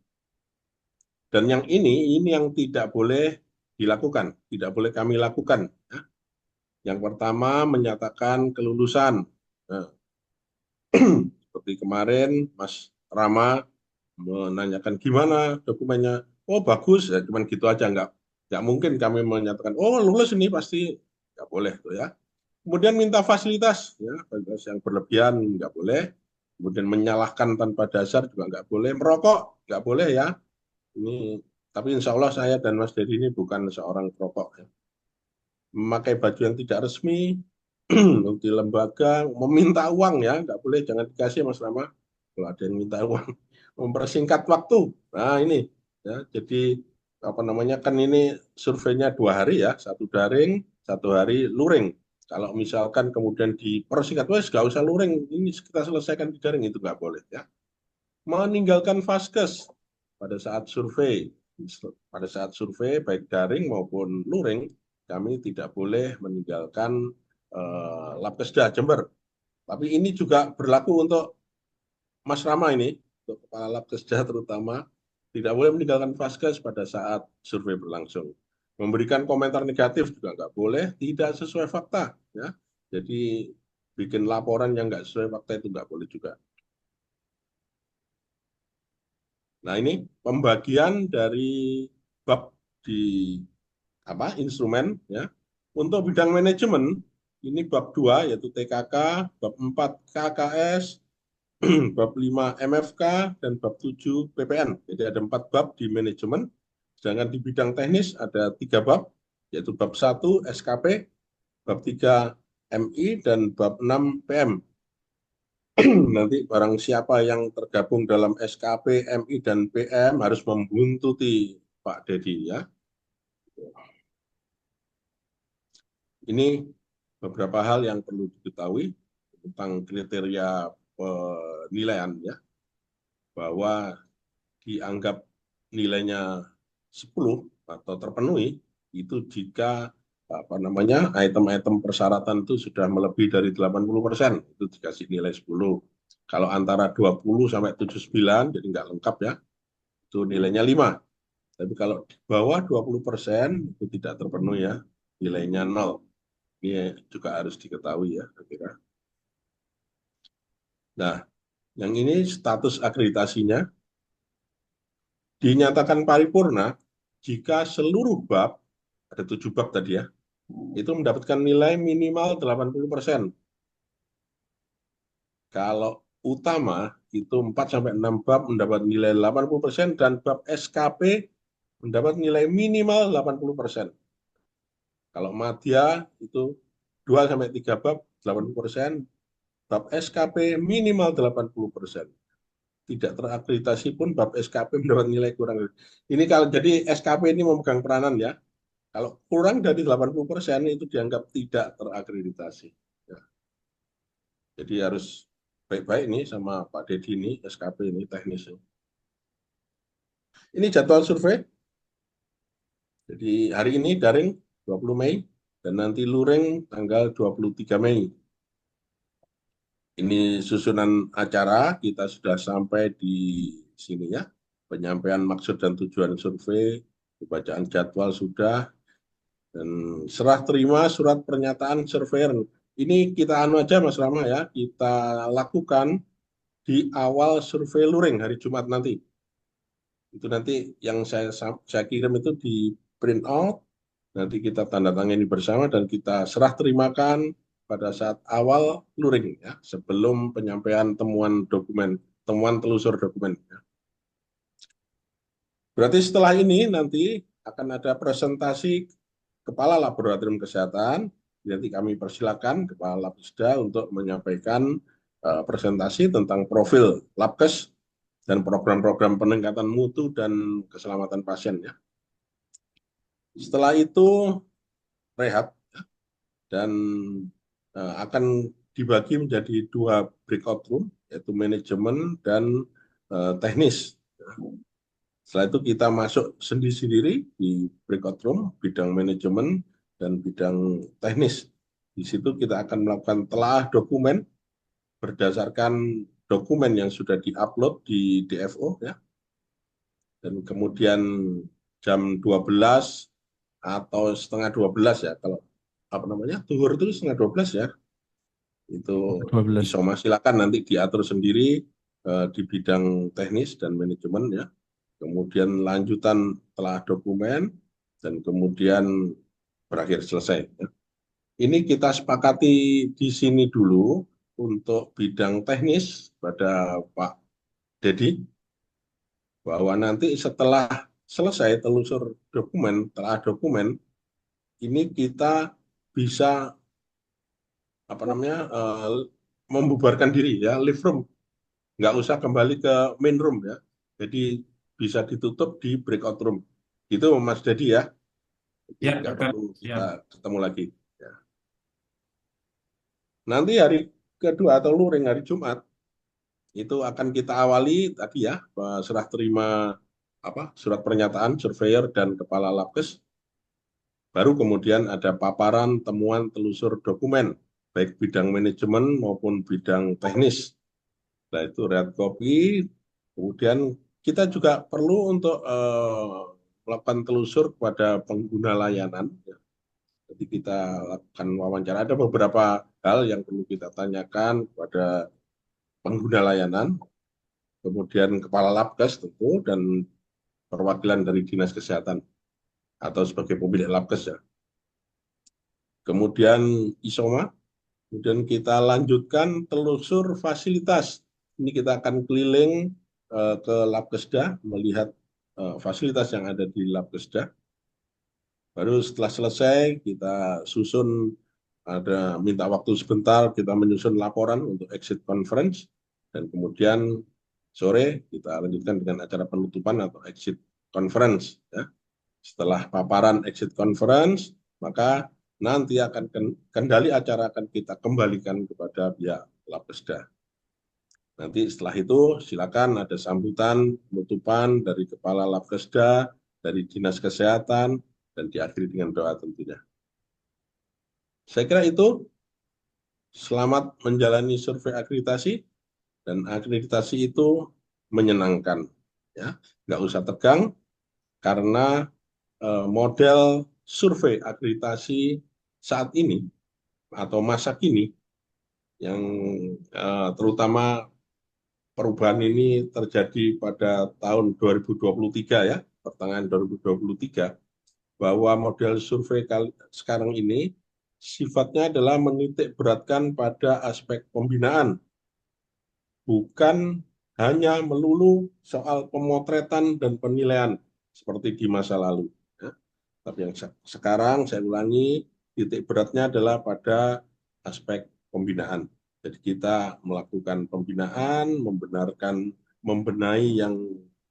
Dan yang ini yang tidak boleh dilakukan, tidak boleh kami lakukan. Ya. Yang pertama menyatakan kelulusan. Nah, seperti kemarin Mas Rama menanyakan gimana dokumennya. Oh bagus, ya cuman gitu aja, nggak mungkin kami menyatakan oh lulus ini pasti, nggak boleh tuh ya. Kemudian minta fasilitas, ya fasilitas yang berlebihan nggak boleh. Kemudian menyalahkan tanpa dasar juga nggak boleh. Merokok nggak boleh ya. Ini, tapi insya Allah saya dan Mas Dedi ini bukan seorang perokok. Ya. Memakai baju yang tidak resmi, di lembaga, meminta uang ya, nggak boleh, jangan dikasih Mas Rama. Kalau ada yang minta uang, mempersingkat waktu. Nah ini, ya, jadi apa namanya kan ini surveinya 2 hari ya, 1 daring, 1 hari luring. Kalau misalkan kemudian dipersingkat, wes nggak usah luring, ini kita selesaikan di daring, itu nggak boleh ya. Meninggalkan Vaskes pada saat survei, baik daring maupun luring, kami tidak boleh meninggalkan Labkesda Jember. Tapi ini juga berlaku untuk Mas Rama ini, untuk Kepala Labkesda terutama, tidak boleh meninggalkan Vaskes pada saat survei berlangsung. Memberikan komentar negatif juga nggak boleh, tidak sesuai fakta. Ya. Jadi bikin laporan yang nggak sesuai fakta itu nggak boleh juga. Nah ini pembagian dari bab di instrumen ya. Untuk bidang manajemen ini bab 2 yaitu TKK, bab 4 KKS, bab 5 MFK dan bab 7 PPN. Jadi ada 4 bab di manajemen. Sedangkan di bidang teknis ada 3 bab yaitu bab 1 SKP, bab 3 MI dan bab 6 PM. Nanti barang siapa yang tergabung dalam SKP, MI, dan PM harus membuntuti Pak Dedi ya. Ini beberapa hal yang perlu diketahui tentang kriteria penilaian ya. Bahwa dianggap nilainya 10 atau terpenuhi itu jika item-item persyaratan itu sudah melebihi dari 80%, itu dikasih nilai 10. Kalau antara 20 sampai 79, jadi nggak lengkap ya, itu nilainya 5. Tapi kalau di bawah 20% itu tidak terpenuhi ya, nilainya 0. Ini juga harus diketahui ya, saya kira. Nah, yang ini status akreditasinya. dinyatakan paripurna jika seluruh bab, ada 7 bab tadi ya, itu mendapatkan nilai minimal 80%. Kalau utama itu 4-6 bab mendapat nilai 80% dan bab SKP mendapat nilai minimal 80%. Kalau madya itu 2-3 bab 80%, bab SKP minimal 80%. Tidak terakreditasi pun bab SKP mendapat nilai kurang. Ini kalau jadi SKP ini memegang peranan ya. Kalau kurang dari 80% itu dianggap tidak terakreditasi. Ya. Jadi harus baik-baik nih sama Pak Dedi ini, SKP ini teknis. Ini jadwal survei. Jadi hari ini daring 20 Mei dan nanti luring tanggal 23 Mei. Ini susunan acara, kita sudah sampai di sini ya. Penyampaian maksud dan tujuan survei, pembacaan jadwal sudah, dan serah terima surat pernyataan surveyor. Ini kita anu aja Mas Rama ya, kita lakukan di awal survei luring hari Jumat nanti. Itu nanti yang saya kirim itu di print out, nanti kita tanda tangani bersama dan kita serah terimakan pada saat awal luring ya, sebelum penyampaian temuan telusur dokumen. Ya. Berarti setelah ini nanti akan ada presentasi Kepala Laboratorium Kesehatan. Nanti kami persilakan Kepala Labkesda untuk menyampaikan presentasi tentang profil Labkes dan program-program peningkatan mutu dan keselamatan pasien ya. Setelah itu rehat dan akan dibagi menjadi 2 breakout room, yaitu manajemen dan teknis. Setelah itu kita masuk sendiri-sendiri di breakout room, bidang manajemen dan bidang teknis. Di situ kita akan melakukan telaah dokumen berdasarkan dokumen yang sudah di-upload di DFO ya. Dan kemudian jam 12 atau setengah 12 ya, kalau zuhur itu setengah 12 ya, itu 12. silakan nanti diatur sendiri di bidang teknis dan manajemen ya, kemudian lanjutan telah dokumen dan kemudian berakhir selesai ya. Ini kita sepakati di sini dulu untuk bidang teknis pada Pak Dedi, bahwa nanti setelah selesai telusur dokumen, telah dokumen, ini kita bisa membubarkan diri ya, leave room, nggak usah kembali ke main room ya, jadi bisa ditutup di breakout room. Itu Mas Dedi ya, Ya, nggak Dokter. perlu Ya. kita ketemu lagi. Ya. Nanti hari kedua atau luring hari Jumat itu akan kita awali tadi ya, serah terima surat pernyataan surveyor dan kepala Labkes. Baru kemudian ada paparan temuan telusur dokumen, baik bidang manajemen maupun bidang teknis. Nah itu red copy, kemudian kita juga perlu untuk melakukan telusur kepada pengguna layanan. Jadi kita lakukan wawancara, ada beberapa hal yang perlu kita tanyakan kepada pengguna layanan, kemudian kepala Labkes tentu, dan perwakilan dari Dinas Kesehatan atau sebagai pemilik Labkes ya. Kemudian ISOMA, kemudian kita lanjutkan telusur fasilitas. Ini kita akan keliling ke Labkesda, melihat fasilitas yang ada di Labkesda. Baru setelah selesai, kita susun, minta waktu sebentar, kita menyusun laporan untuk exit conference, dan kemudian sore kita lanjutkan dengan acara penutupan atau exit conference. Ya. Setelah paparan exit conference, maka nanti akan kendali acara akan kita kembalikan kepada pihak Labkesda. Nanti setelah itu silakan ada sambutan penutupan dari Kepala Labkesda, dari Dinas Kesehatan, dan diakhiri dengan doa tentunya. Saya kira itu. Selamat menjalani survei akreditasi, dan akreditasi itu menyenangkan. Ya, nggak usah tegang, karena model survei akreditasi saat ini atau masa kini yang terutama perubahan ini terjadi pada tahun 2023 ya, pertengahan 2023, bahwa model survei sekarang ini sifatnya adalah menitik beratkan pada aspek pembinaan, bukan hanya melulu soal pemotretan dan penilaian seperti di masa lalu. Ya. Tapi yang sekarang saya ulangi, titik beratnya adalah pada aspek pembinaan. Jadi kita melakukan pembinaan, membenahi yang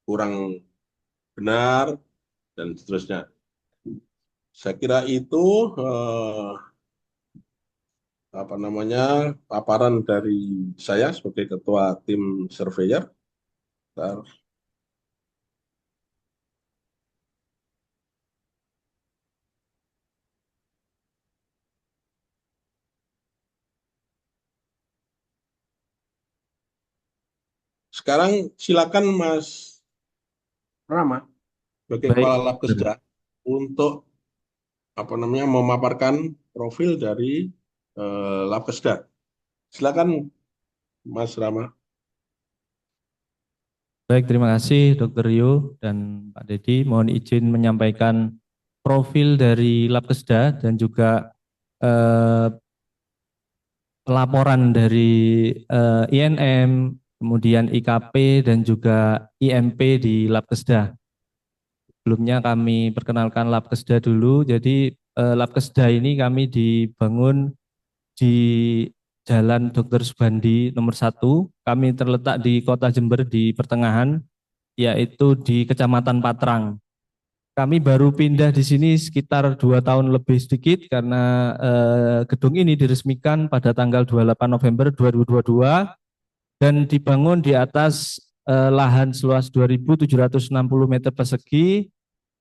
kurang benar, dan seterusnya. Saya kira itu paparan dari saya sebagai ketua tim surveyor. Sekarang silakan Mas Rama sebagai Baik. Kepala Labkesda untuk memaparkan profil dari Labkesda. Silakan Mas Rama. Baik, terima kasih Dr. Rio dan Pak Dedi. Mohon izin menyampaikan profil dari Labkesda dan juga laporan dari INM, kemudian IKP dan juga IMP di Labkesda. Sebelumnya kami perkenalkan Labkesda dulu. Jadi Labkesda ini kami dibangun di Jalan Dr. Subandi nomor 1. Kami terletak di Kota Jember di pertengahan, yaitu di Kecamatan Patrang. Kami baru pindah di sini sekitar 2 tahun lebih sedikit karena gedung ini diresmikan pada tanggal 28 November 2022 dan dibangun di atas lahan seluas 2.760 meter persegi.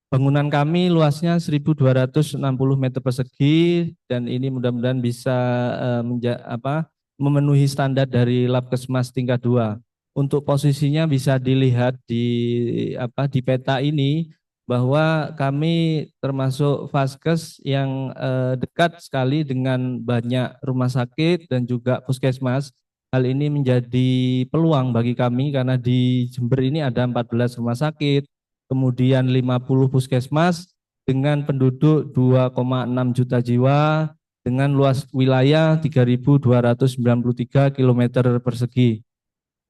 Bangunan kami luasnya 1.260 meter persegi dan ini mudah-mudahan bisa memenuhi standar dari Labkesmas tingkat 2. Untuk posisinya bisa dilihat di peta ini bahwa kami termasuk Vaskes yang dekat sekali dengan banyak rumah sakit dan juga puskesmas. Hal ini menjadi peluang bagi kami karena di Jember ini ada 14 rumah sakit, kemudian 50 puskesmas dengan penduduk 2,6 juta jiwa dengan luas wilayah 3.293 km persegi.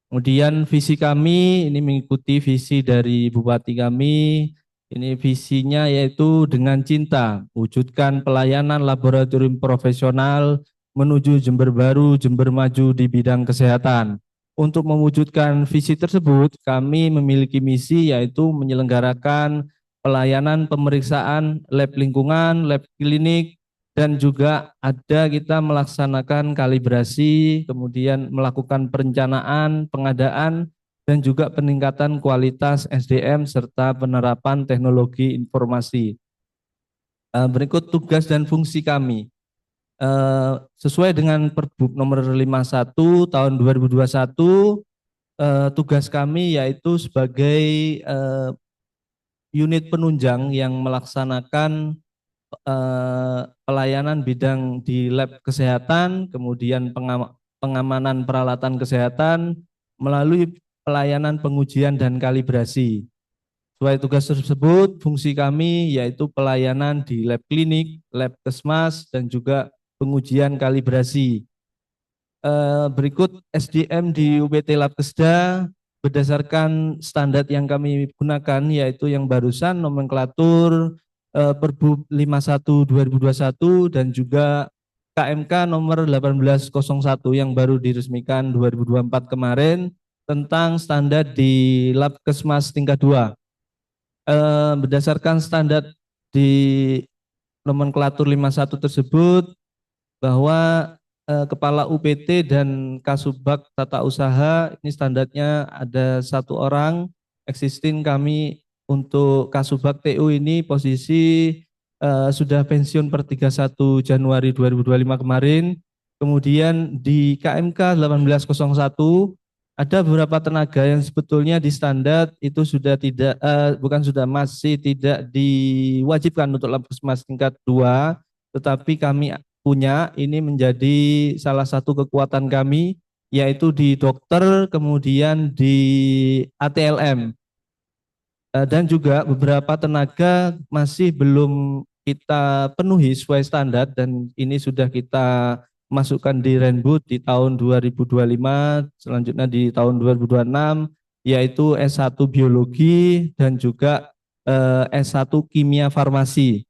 Kemudian visi kami ini mengikuti visi dari Bupati kami. Ini visinya yaitu dengan cinta, wujudkan pelayanan laboratorium profesional menuju Jember baru, Jember maju di bidang kesehatan. Untuk mewujudkan visi tersebut, kami memiliki misi yaitu menyelenggarakan pelayanan pemeriksaan lab lingkungan, lab klinik, dan juga ada kita melaksanakan kalibrasi, kemudian melakukan perencanaan, pengadaan, dan juga peningkatan kualitas SDM serta penerapan teknologi informasi. Berikut tugas dan fungsi kami. Sesuai dengan Perbub nomor 51 tahun 2021, tugas kami yaitu sebagai unit penunjang yang melaksanakan pelayanan bidang di lab kesehatan, kemudian pengamanan peralatan kesehatan melalui pelayanan pengujian dan kalibrasi. Sesuai tugas tersebut, fungsi kami yaitu pelayanan di lab klinik, lab kesmas, dan juga pengujian kalibrasi. Berikut SDM di UPT Labkesda berdasarkan standar yang kami gunakan yaitu yang barusan nomenklatur Perbub 51 2021 dan juga KMK nomor 1801 yang baru diresmikan 2024 kemarin tentang standar di Labkesmas tingkat 2. Berdasarkan standar di nomenklatur 51 tersebut bahwa Kepala UPT dan Kasubag Tata Usaha ini standarnya ada 1 orang. Existing kami untuk Kasubag TU ini posisi sudah pensiun per 31 Januari 2025 kemarin. Kemudian di KMK 1801 ada beberapa tenaga yang sebetulnya di standar itu sudah tidak masih tidak diwajibkan untuk Labkesmas tingkat 2, tetapi kami punya, ini menjadi salah satu kekuatan kami yaitu di dokter, kemudian di ATLM. Dan juga beberapa tenaga masih belum kita penuhi sesuai standar dan ini sudah kita masukkan di Renbud di tahun 2025, selanjutnya di tahun 2026, yaitu S1 Biologi dan juga S1 Kimia Farmasi.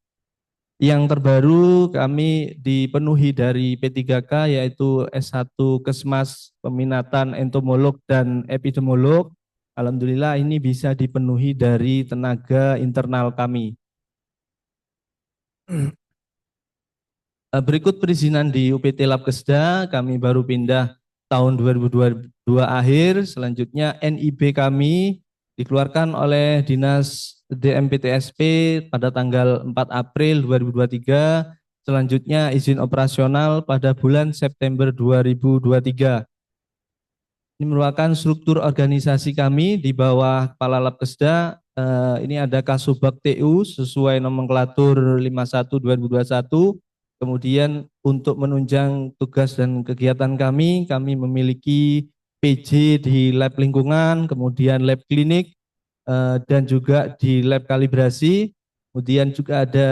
Yang terbaru kami dipenuhi dari P3K yaitu S1 Kesmas Peminatan Entomolog dan Epidemiolog. Alhamdulillah ini bisa dipenuhi dari tenaga internal kami. Berikut perizinan di UPT Labkesda, kami baru pindah tahun 2022 akhir. Selanjutnya NIB kami dikeluarkan oleh Dinas DMPTSP pada tanggal 4 April 2023. Selanjutnya izin operasional pada bulan September 2023. Ini merupakan struktur organisasi kami di bawah Kepala Labkesda. Ini ada Kasubag TU sesuai nomenklatur 51/2021. Kemudian untuk menunjang tugas dan kegiatan kami memiliki PJ di lab lingkungan, kemudian lab klinik, dan juga di lab kalibrasi. Kemudian juga ada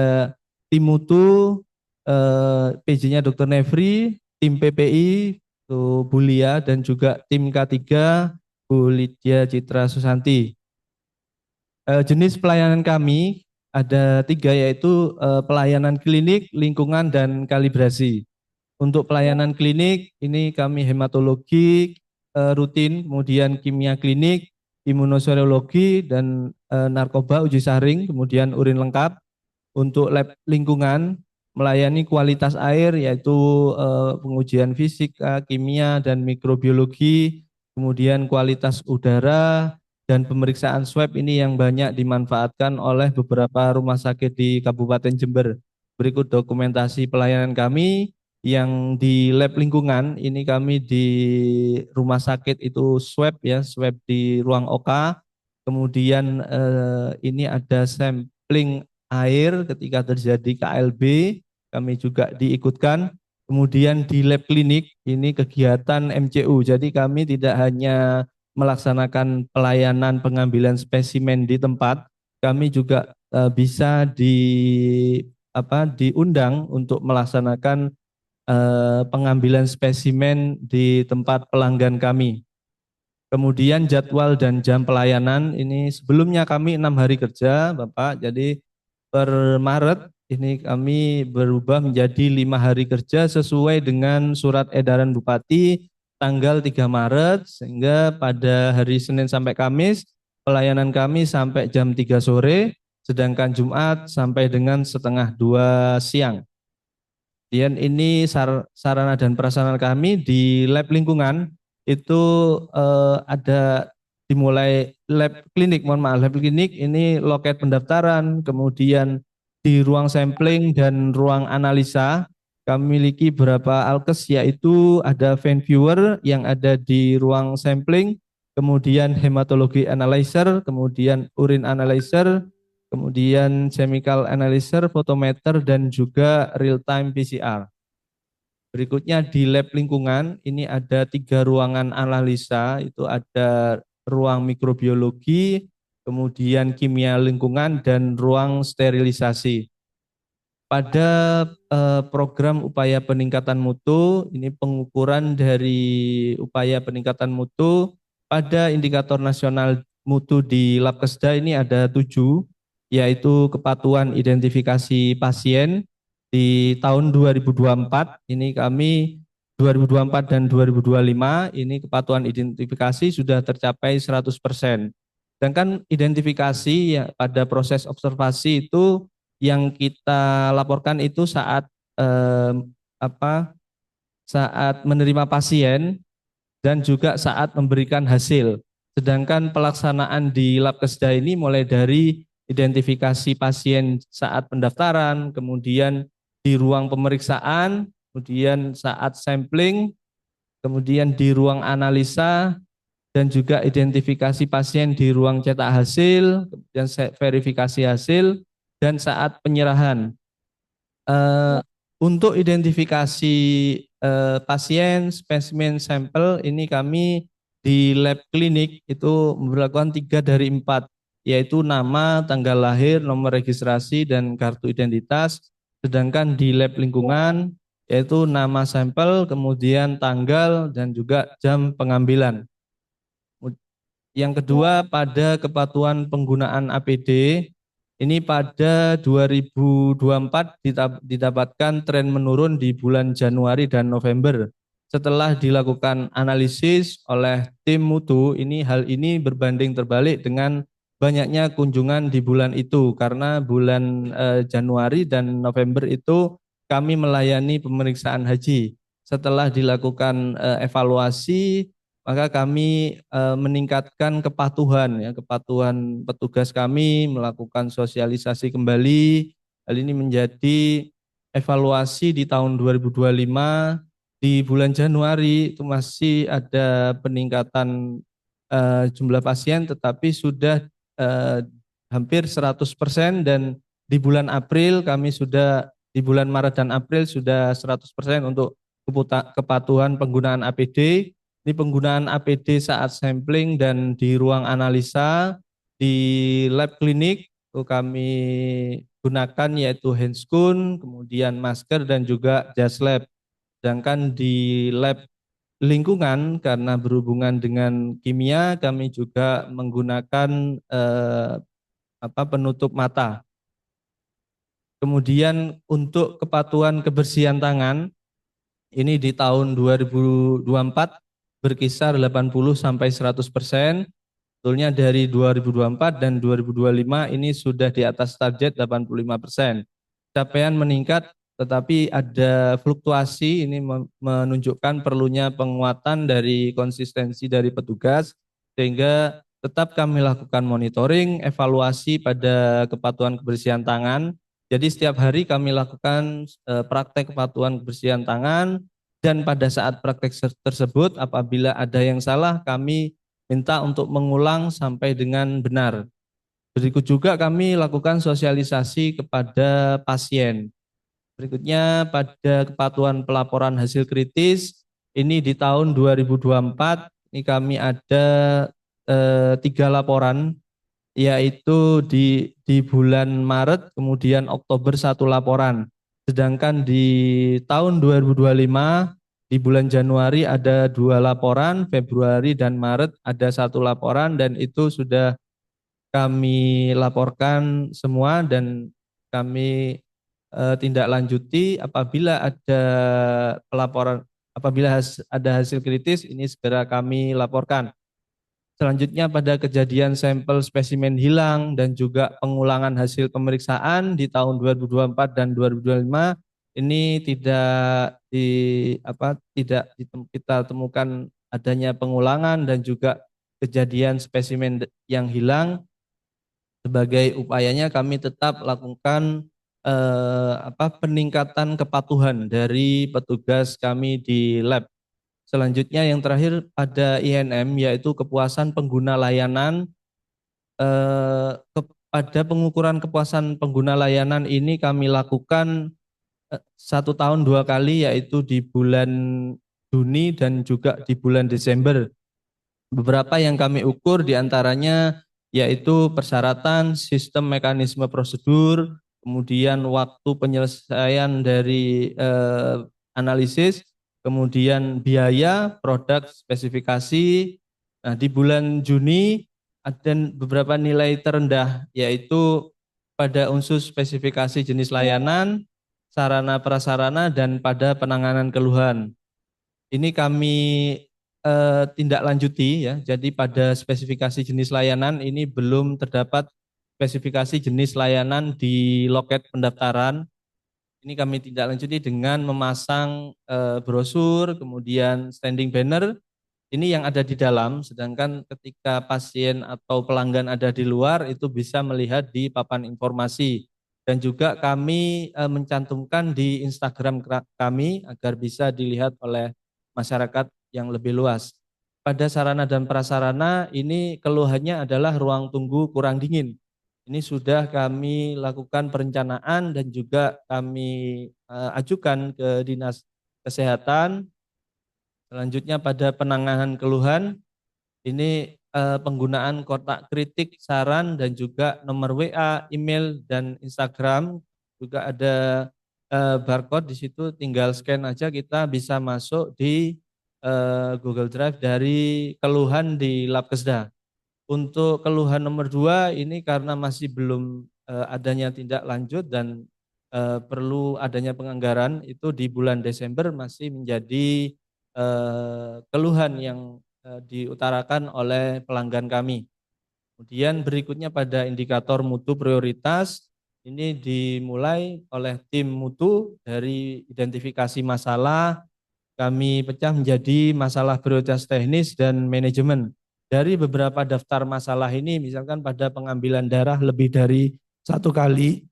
tim mutu, PJ-nya Dr. Nefri, tim PPI, Bu Lia, dan juga tim K3 Bu Lydia Citra Susanti. Jenis pelayanan kami ada 3 yaitu pelayanan klinik, lingkungan, dan kalibrasi. Untuk pelayanan klinik ini kami hematologi rutin, kemudian kimia klinik, imunoserologi, dan narkoba uji saring, kemudian urin lengkap. Untuk lab lingkungan melayani kualitas air yaitu pengujian fisika, kimia, dan mikrobiologi, kemudian kualitas udara, dan pemeriksaan swab ini yang banyak dimanfaatkan oleh beberapa rumah sakit di Kabupaten Jember. Berikut dokumentasi pelayanan kami yang di lab lingkungan, ini kami di rumah sakit itu swab ya, swab di ruang OK, kemudian ini ada sampling air ketika terjadi KLB, kami juga diikutkan. Kemudian di lab klinik ini kegiatan MCU. Jadi kami tidak hanya melaksanakan pelayanan pengambilan spesimen di tempat, kami juga bisa diundang untuk melaksanakan pengambilan spesimen di tempat pelanggan kami. Kemudian jadwal dan jam pelayanan ini sebelumnya kami 6 hari kerja, Bapak. Jadi per Maret ini kami berubah menjadi 5 hari kerja sesuai dengan surat edaran Bupati tanggal 3 Maret, sehingga pada hari Senin sampai Kamis pelayanan kami sampai jam 3 sore, sedangkan Jumat sampai dengan setengah 2 siang. Dan ini sarana dan prasarana kami di lab lingkungan itu ada dimulai lab klinik, lab klinik ini loket pendaftaran, kemudian di ruang sampling dan ruang analisa kami miliki beberapa alkes yaitu ada fan viewer yang ada di ruang sampling, kemudian hematologi analyzer, kemudian urin analyzer, kemudian chemical analyzer, photometer, dan juga real time PCR. Berikutnya di lab lingkungan ini ada 3 ruangan analisa, itu ada ruang mikrobiologi, kemudian kimia lingkungan, dan ruang sterilisasi. Pada program upaya peningkatan mutu, ini pengukuran dari upaya peningkatan mutu pada indikator nasional mutu di Labkesda ini ada 7, yaitu kepatuhan identifikasi pasien di tahun 2024, ini kami 2024 dan 2025, ini kepatuhan identifikasi sudah tercapai 100%. Sedangkan identifikasi ya, pada proses observasi itu yang kita laporkan itu saat saat menerima pasien dan juga saat memberikan hasil. Sedangkan pelaksanaan di Labkesda ini mulai dari identifikasi pasien saat pendaftaran, kemudian di ruang pemeriksaan, kemudian saat sampling, kemudian di ruang analisa, dan juga identifikasi pasien di ruang cetak hasil, kemudian verifikasi hasil, dan saat penyerahan. Untuk identifikasi pasien spesimen sampel ini kami di lab klinik itu melakukan 3 dari 4, yaitu nama, tanggal lahir, nomor registrasi, dan kartu identitas. Sedangkan di lab lingkungan yaitu nama sampel, kemudian tanggal, dan juga jam pengambilan. Yang kedua, pada kepatuhan penggunaan APD, ini pada 2024 didapatkan tren menurun di bulan Januari dan November. Setelah dilakukan analisis oleh tim mutu, hal ini berbanding terbalik dengan banyaknya kunjungan di bulan itu, karena bulan Januari dan November itu kami melayani pemeriksaan haji. Setelah dilakukan evaluasi, maka kami meningkatkan kepatuhan kepatuhan petugas kami, melakukan sosialisasi kembali. Hal ini menjadi evaluasi di tahun 2025. Di bulan Januari itu masih ada peningkatan jumlah pasien, tetapi sudah hampir 100%, dan di bulan Maret dan April sudah 100% untuk kepatuhan penggunaan APD. Ini penggunaan APD saat sampling dan di ruang analisa. Di lab klinik itu kami gunakan yaitu handscoon, kemudian masker, dan juga jas lab. Sedangkan di lab lingkungan karena berhubungan dengan kimia, kami juga menggunakan penutup mata. Kemudian untuk kepatuhan kebersihan tangan, ini di tahun 2024 berkisar 80 sampai 100%. Sebetulnya dari 2024 dan 2025 ini sudah di atas target 85%. Capaian meningkat, tetapi ada fluktuasi, ini menunjukkan perlunya penguatan dari konsistensi dari petugas, sehingga tetap kami lakukan monitoring, evaluasi pada kepatuhan kebersihan tangan. Jadi setiap hari kami lakukan praktek kepatuhan kebersihan tangan, dan pada saat praktek tersebut apabila ada yang salah kami minta untuk mengulang sampai dengan benar. Berikut juga kami lakukan sosialisasi kepada pasien. Berikutnya pada kepatuhan pelaporan hasil kritis, ini di tahun 2024 ini kami ada 3 laporan, yaitu di bulan Maret, kemudian Oktober 1 laporan. Sedangkan di tahun 2025 di bulan Januari ada 2 laporan, Februari dan Maret ada 1 laporan, dan itu sudah kami laporkan semua dan kami tindak lanjuti apabila ada pelaporan, apabila ada hasil kritis ini segera kami laporkan. Selanjutnya pada kejadian sampel spesimen hilang dan juga pengulangan hasil pemeriksaan di tahun 2024 dan 2025 ini tidak kita temukan adanya pengulangan dan juga kejadian spesimen yang hilang. Sebagai upayanya kami tetap lakukan peningkatan kepatuhan dari petugas kami di lab. Selanjutnya yang terakhir pada INM yaitu kepuasan pengguna layanan. Pada pengukuran kepuasan pengguna layanan ini kami lakukan 1 tahun 2 kali, yaitu di bulan Juni dan juga di bulan Desember. Beberapa yang kami ukur diantaranya yaitu persyaratan, sistem mekanisme prosedur, kemudian waktu penyelesaian dari analisis, kemudian biaya, produk, spesifikasi. Nah, di bulan Juni ada beberapa nilai terendah, yaitu pada unsur spesifikasi jenis layanan, sarana prasarana, dan pada penanganan keluhan. Ini kami tindak lanjuti ya. Jadi pada spesifikasi jenis layanan ini belum terdapat spesifikasi jenis layanan di loket pendaftaran. Ini kami tindak lanjuti dengan memasang brosur, kemudian standing banner. Ini yang ada di dalam, sedangkan ketika pasien atau pelanggan ada di luar itu bisa melihat di papan informasi. Dan juga kami mencantumkan di Instagram kami agar bisa dilihat oleh masyarakat yang lebih luas. Pada sarana dan prasarana ini keluhannya adalah ruang tunggu kurang dingin. Ini sudah kami lakukan perencanaan dan juga kami ajukan ke Dinas kesehatan. Selanjutnya pada penanganan keluhan, ini penggunaan kotak kritik, saran, dan juga nomor WA, email, dan Instagram. Juga ada barcode di situ, tinggal scan aja kita bisa masuk di Google Drive dari keluhan di Labkesda. Untuk keluhan nomor 2 ini karena masih belum adanya tindak lanjut dan perlu adanya penganggaran, itu di bulan Desember masih menjadi keluhan yang diutarakan oleh pelanggan kami. Kemudian berikutnya pada indikator mutu prioritas, ini dimulai oleh tim mutu dari identifikasi masalah, kami pecah menjadi masalah prioritas teknis dan manajemen. Dari beberapa daftar masalah ini, misalkan pada pengambilan darah lebih dari 1 kali,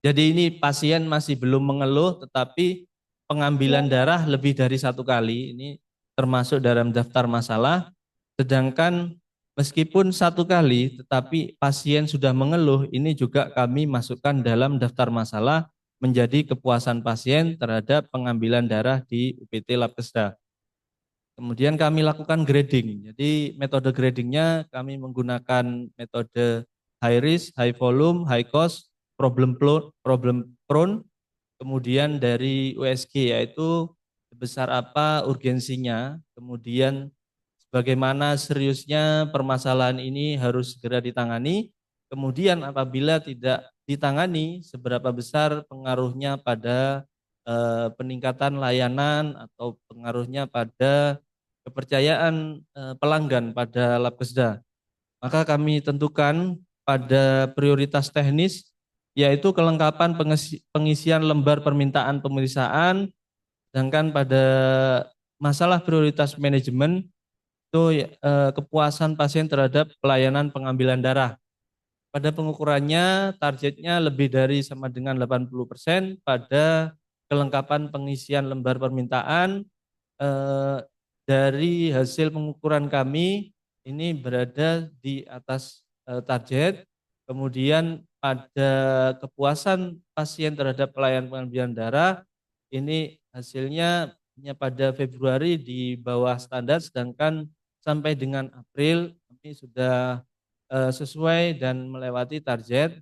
jadi ini pasien masih belum mengeluh, tetapi pengambilan darah lebih dari 1 kali, ini termasuk dalam daftar masalah. Sedangkan meskipun 1 kali, tetapi pasien sudah mengeluh, ini juga kami masukkan dalam daftar masalah menjadi kepuasan pasien terhadap pengambilan darah di UPT Labkesda. Kemudian kami lakukan grading. Jadi metode gradingnya kami menggunakan metode high risk, high volume, high cost, problem prone. Kemudian dari USG yaitu sebesar apa urgensinya, kemudian bagaimana seriusnya permasalahan ini harus segera ditangani. Kemudian apabila tidak ditangani, seberapa besar pengaruhnya pada peningkatan layanan atau pengaruhnya pada kepercayaan pelanggan pada Labkesda. Maka kami tentukan pada prioritas teknis, yaitu kelengkapan pengisian lembar permintaan pemeriksaan, sedangkan pada masalah prioritas manajemen, itu kepuasan pasien terhadap pelayanan pengambilan darah. Pada pengukurannya, targetnya lebih dari sama dengan 80% pada kelengkapan pengisian lembar permintaan. Dari hasil pengukuran kami, ini berada di atas target. Kemudian pada kepuasan pasien terhadap pelayanan pengambilan darah, ini hasilnya hanya pada Februari di bawah standar, sedangkan sampai dengan April kami sudah sesuai dan melewati target.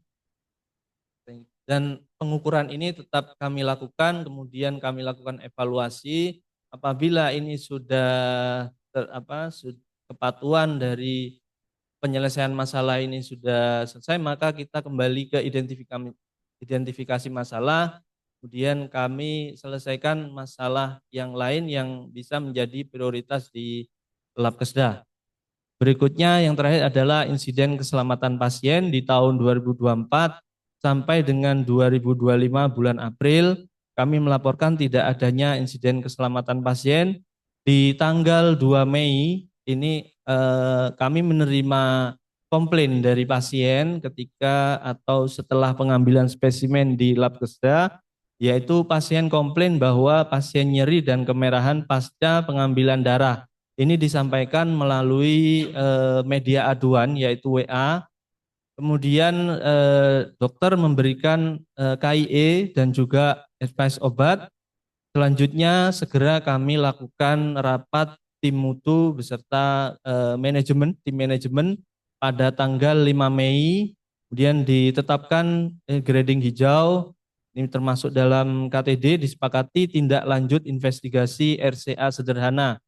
Dan pengukuran ini tetap kami lakukan, kemudian kami lakukan evaluasi. Apabila ini sudah kepatuhan dari penyelesaian masalah ini sudah selesai, maka kita kembali ke identifikasi masalah, kemudian kami selesaikan masalah yang lain yang bisa menjadi prioritas di Labkesda. Berikutnya yang terakhir adalah insiden keselamatan pasien di tahun 2024 sampai dengan 2025 bulan April. Kami melaporkan tidak adanya insiden keselamatan pasien. Di tanggal 2 Mei ini kami menerima komplain dari pasien ketika atau setelah pengambilan spesimen di Labkesda, yaitu pasien komplain bahwa pasien nyeri dan kemerahan pasca pengambilan darah. Ini disampaikan melalui media aduan yaitu WA. Kemudian dokter memberikan KIE dan juga advice obat. Selanjutnya segera kami lakukan rapat tim mutu beserta tim manajemen pada tanggal 5 Mei. Kemudian ditetapkan grading hijau, ini termasuk dalam KTD, disepakati tindak lanjut investigasi RCA sederhana.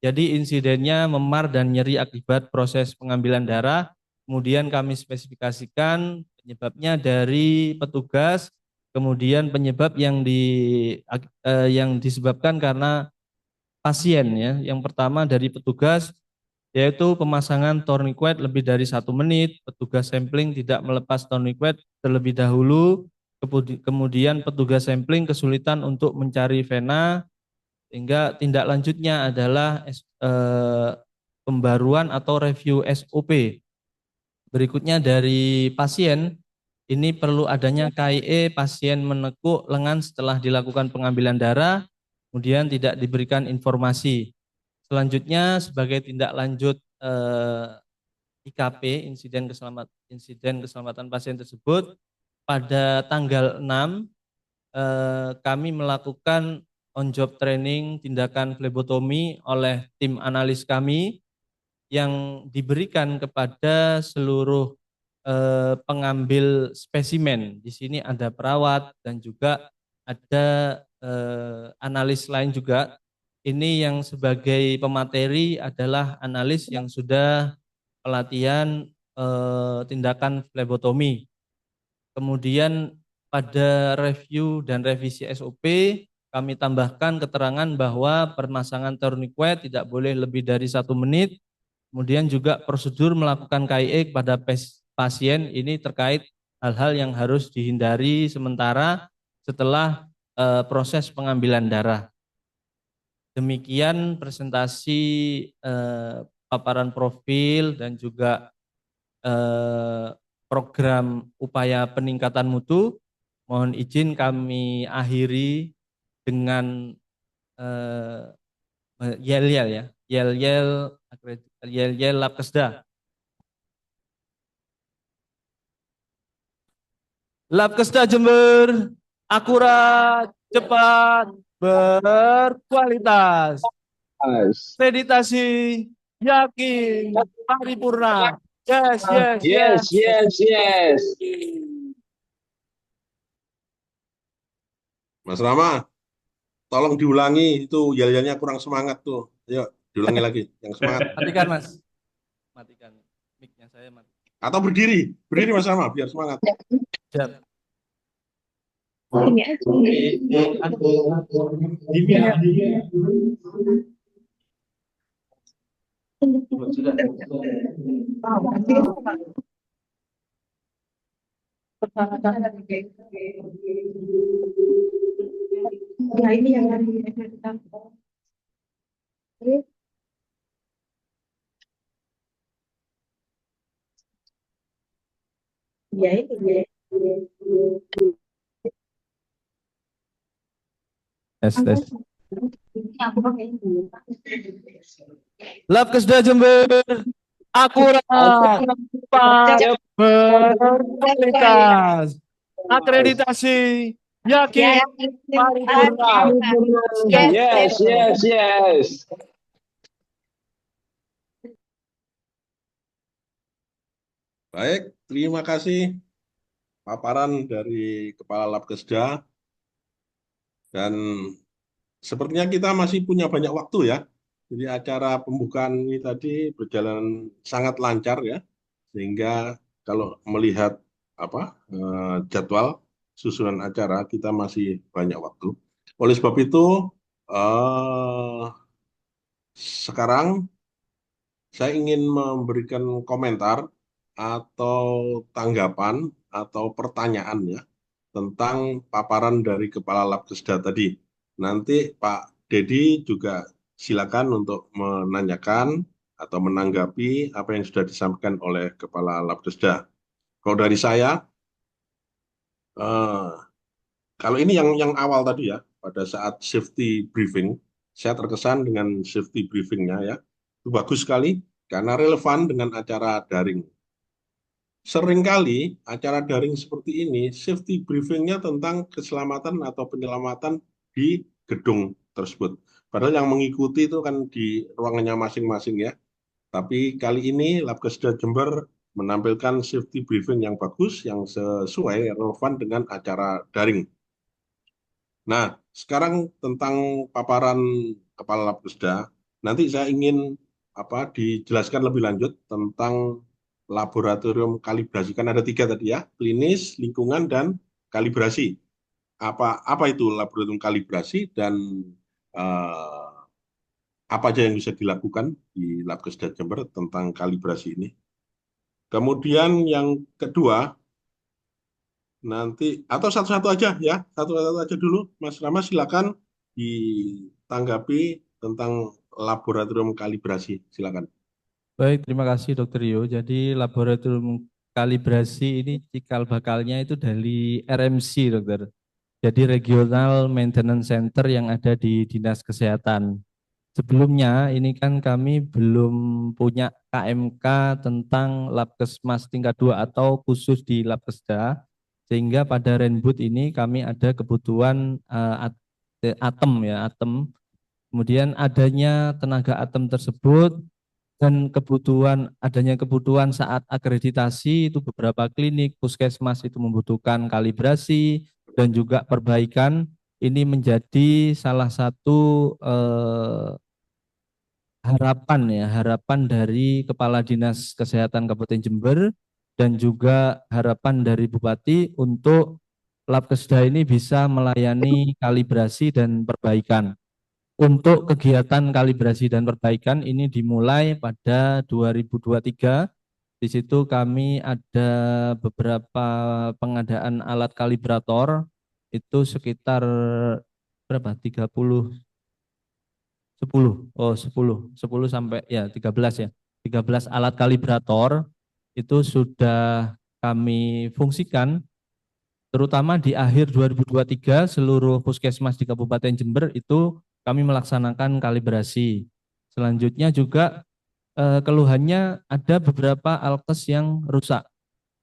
Jadi insidennya memar dan nyeri akibat proses pengambilan darah. Kemudian kami spesifikasikan penyebabnya dari petugas, kemudian penyebab yang disebabkan karena pasien ya. Yang pertama dari petugas, yaitu pemasangan tourniquet lebih dari 1 menit, petugas sampling tidak melepas tourniquet terlebih dahulu, kemudian petugas sampling kesulitan untuk mencari vena, sehingga tindak lanjutnya adalah pembaruan atau review SOP. Berikutnya dari pasien, ini perlu adanya KIE pasien menekuk lengan setelah dilakukan pengambilan darah, kemudian tidak diberikan informasi. Selanjutnya sebagai tindak lanjut IKP, insiden keselamatan pasien tersebut, pada tanggal 6 kami melakukan on-job training tindakan flebotomi oleh tim analis kami yang diberikan kepada seluruh pengambil spesimen. Di sini ada perawat dan juga ada analis lain juga. Ini yang sebagai pemateri adalah analis yang sudah pelatihan tindakan flebotomi. Kemudian pada review dan revisi SOP kami tambahkan keterangan bahwa permasangan tourniquet tidak boleh lebih dari 1 menit. Kemudian juga prosedur melakukan KIE kepada pasien ini terkait hal-hal yang harus dihindari sementara setelah proses pengambilan darah. Demikian presentasi paparan profil dan juga program upaya peningkatan mutu. Mohon izin kami akhiri dengan yel-yel ya, yel-yel Labkesda. Labkesda Jember, akurat, cepat, berkualitas. Akreditasi, yakin, paripurna. Yes, yes, yes. Yes, yes. Mas Rama, tolong diulangi itu yel-yelnya kurang semangat tuh. Ayo, diulangi lagi yang semangat. Matikan Mas. Matikan mic-nya saya mati. Atau berdiri, berdiri Mas Rama biar semangat. Siap. Ya ini yang ya ini Tes. Labkesda Jember, akurat, cepat, berkualitas. Akreditasi, yakin, paripurna. Yes, yes, yes. Baik, terima kasih paparan dari Kepala Labkesda. Dan sepertinya kita masih punya banyak waktu ya. Jadi acara pembukaan ini tadi berjalan sangat lancar ya. Sehingga kalau melihat jadwal susunan acara kita masih banyak waktu. Oleh sebab itu sekarang saya ingin memberikan komentar atau tanggapan atau pertanyaan ya tentang paparan dari Kepala Labkesda tadi. Nanti Pak Dedi juga silakan untuk menanyakan atau menanggapi apa yang sudah disampaikan oleh Kepala Labkesda. Kalau dari saya, kalau ini yang awal tadi ya, pada saat safety briefing, saya terkesan dengan safety briefingnya ya, itu bagus sekali karena relevan dengan acara daring. Seringkali acara daring seperti ini, safety briefingnya tentang keselamatan atau penyelamatan di gedung tersebut. Padahal yang mengikuti itu kan di ruangannya masing-masing ya. Tapi kali ini Labkesda Jember menampilkan safety briefing yang bagus, yang sesuai, relevan dengan acara daring. Nah, sekarang tentang paparan Kepala Labkesda, nanti saya ingin dijelaskan lebih lanjut tentang laboratorium kalibrasi. Kan ada 3 tadi ya, klinis, lingkungan, dan kalibrasi. Apa itu laboratorium kalibrasi dan apa aja yang bisa dilakukan di Labkesda Jember tentang kalibrasi ini. Kemudian yang kedua, nanti atau satu-satu aja ya, satu-satu aja dulu, Mas Rama silakan ditanggapi tentang laboratorium kalibrasi, silakan. Baik, terima kasih Dr. Rio. Jadi laboratorium kalibrasi ini cikal bakalnya itu dari RMC, Dokter. Jadi Regional Maintenance Center yang ada di Dinas Kesehatan. Sebelumnya ini kan kami belum punya KMK tentang Labkesmas tingkat 2 atau khusus di Labkesda. Sehingga pada Rainboot ini kami ada kebutuhan atom ya, atom. Kemudian adanya tenaga atom tersebut dan adanya kebutuhan saat akreditasi itu beberapa klinik, puskesmas itu membutuhkan kalibrasi dan juga perbaikan. Ini menjadi salah satu harapan dari Kepala Dinas Kesehatan Kabupaten Jember dan juga harapan dari Bupati untuk Labkesda ini bisa melayani kalibrasi dan perbaikan. Untuk kegiatan kalibrasi dan perbaikan ini dimulai pada 2023. Di situ kami ada beberapa pengadaan alat kalibrator itu sekitar berapa? 10 sampai ya 13 ya. 13 alat kalibrator itu sudah kami fungsikan terutama di akhir 2023 seluruh puskesmas di Kabupaten Jember itu kami melaksanakan kalibrasi. Selanjutnya juga keluhannya ada beberapa alkes yang rusak.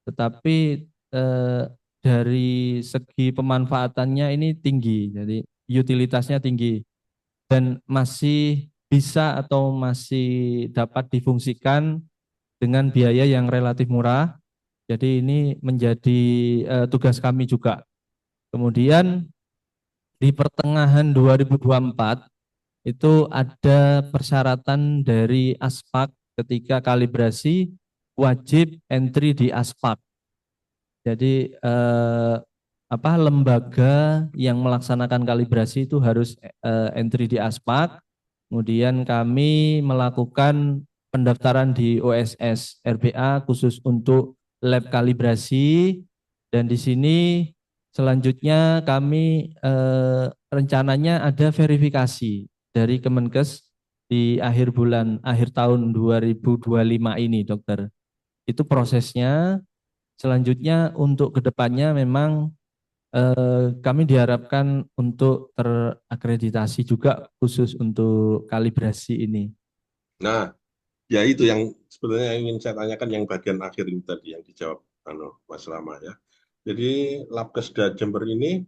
Tetapi dari segi pemanfaatannya ini tinggi. Jadi utilitasnya tinggi dan masih bisa atau masih dapat difungsikan dengan biaya yang relatif murah. Jadi ini menjadi tugas kami juga. Kemudian di pertengahan 2024 itu ada persyaratan dari ASPAK ketika kalibrasi wajib entry di ASPAK. Jadi lembaga yang melaksanakan kalibrasi itu harus entry di ASPAK. Kemudian kami melakukan pendaftaran di OSS RBA khusus untuk lab kalibrasi dan di sini selanjutnya kami rencananya ada verifikasi dari Kemenkes di akhir tahun 2025 ini, Dokter. Itu prosesnya. Selanjutnya untuk kedepannya memang kami diharapkan untuk terakreditasi juga khusus untuk kalibrasi ini. Nah, ya itu yang sebenarnya ingin saya tanyakan yang bagian akhir ini tadi yang dijawab Mas Rama ya. Jadi Labkesda Jember ini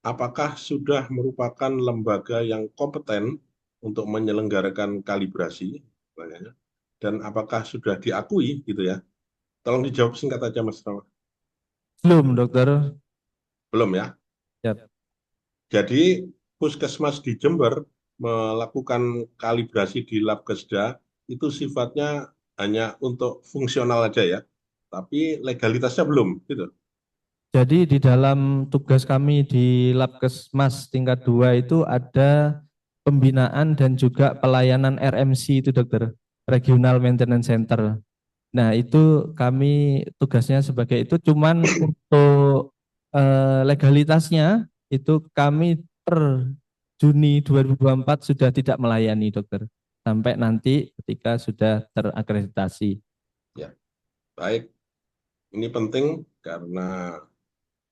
apakah sudah merupakan lembaga yang kompeten untuk menyelenggarakan kalibrasi, dan apakah sudah diakui gitu ya? Tolong dijawab singkat aja Mas Rama. Belum, Dokter. Belum ya? Yep. Jadi puskesmas di Jember melakukan kalibrasi di Labkesda itu sifatnya hanya untuk fungsional aja ya, tapi legalitasnya belum gitu. Jadi di dalam tugas kami di Labkesmas tingkat 2 itu ada pembinaan dan juga pelayanan RMC itu, Dokter, Regional Maintenance Center. Nah itu kami tugasnya sebagai itu, cuman untuk legalitasnya itu kami per Juni 2024 sudah tidak melayani, Dokter, sampai nanti ketika sudah terakreditasi. Ya, baik. Ini penting karena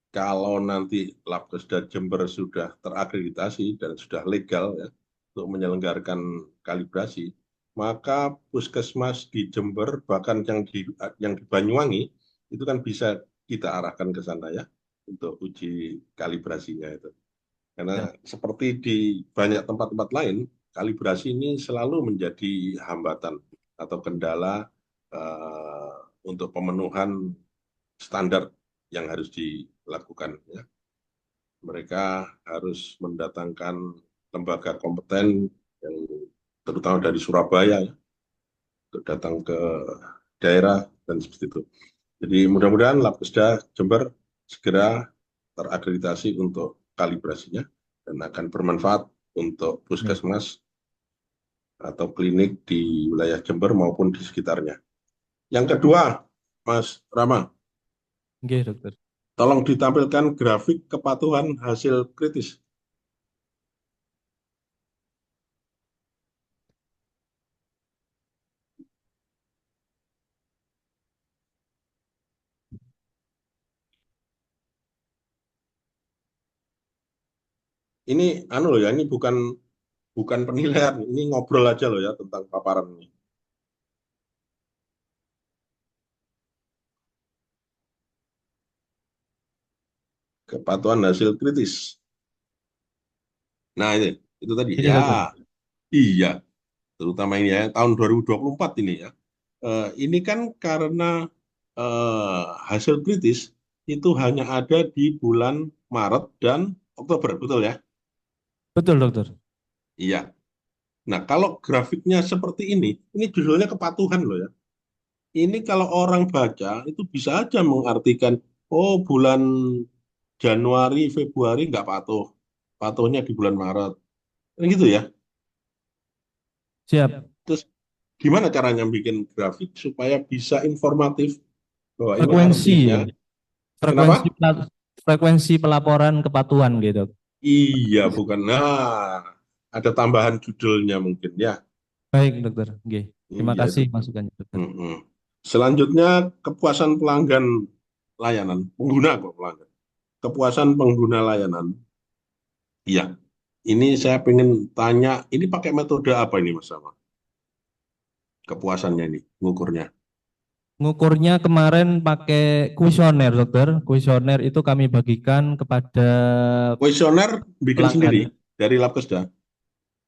kalau nanti Labkesda Jember sudah terakreditasi dan sudah legal ya untuk menyelenggarakan kalibrasi, maka puskesmas di Jember bahkan yang di Banyuwangi itu kan bisa kita arahkan ke sana ya untuk uji kalibrasinya itu. Karena seperti di banyak tempat-tempat lain, kalibrasi ini selalu menjadi hambatan atau kendala untuk pemenuhan standar yang harus dilakukan. Ya. Mereka harus mendatangkan lembaga kompeten yang terutama dari Surabaya ya, untuk datang ke daerah dan seperti itu. Jadi mudah-mudahan Labkesda Jember segera terakreditasi untuk kalibrasinya dan akan bermanfaat untuk puskesmas atau klinik di wilayah Jember maupun di sekitarnya. Yang kedua, Mas Rama, Oke, Dokter. tolong ditampilkan grafik kepatuhan hasil kritis. Ini loh ya, ini bukan penilaian, ini ngobrol aja loh ya tentang paparan ini. kepatuhan hasil kritis. Nah, itu tadi. Ini dokter. Ya, iya. Terutama ini ya, tahun 2024 ini ya. Ini kan karena hasil kritis itu hanya ada di bulan Maret dan Oktober, betul ya? Betul dokter. Iya. Nah, kalau grafiknya seperti ini judulnya kepatuhan loh ya. Ini kalau orang baca itu bisa aja mengartikan, oh bulan Januari, Februari nggak patuh. Patuhnya di bulan Maret. Kan gitu ya. Siap. Terus gimana caranya bikin grafik supaya bisa informatif bahwa ini Frekuensi artinya, ya. Frekuensi kenapa? frekuensi pelaporan kepatuhan gitu. Iya, bukan. Nah, ada tambahan judulnya mungkin ya. Baik dokter. Oke. Terima Iya itu. kasih masukannya dokter. Selanjutnya kepuasan pelanggan layanan, pengguna kok pelanggan. Kepuasan pengguna layanan. Iya. Ini saya pengen tanya, ini pakai metode apa ini Mas Sama? Kepuasannya ini, ngukurnya. Ngukurnya kemarin pakai kuesioner dokter. Kuesioner itu kami bagikan kepada Kuesioner bikin sendiri pelanggan. dari Labkesda.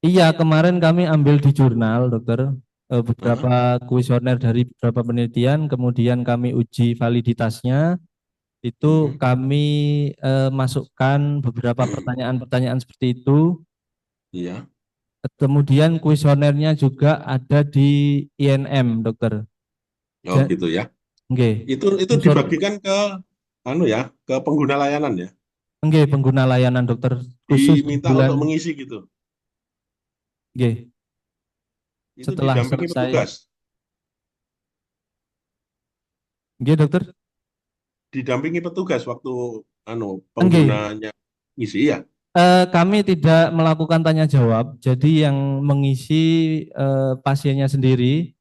Iya, kemarin kami ambil di jurnal, dokter, beberapa kuesioner dari beberapa penelitian, kemudian kami uji validitasnya, itu kami masukkan beberapa pertanyaan-pertanyaan seperti itu. Iya. Kemudian kuesionernya juga ada di INM, dokter. Oh gitu ya. Oke. Itu dibagikan ke ke pengguna layanan ya. Oke, pengguna layanan dokter khusus Diminta bulan. untuk mengisi gitu. Oke. Itu Setelah didampingi selesai. petugas. Oke, dokter. Didampingi petugas waktu penggunanya ngisi ya. Kami tidak melakukan tanya jawab, jadi yang mengisi pasiennya sendiri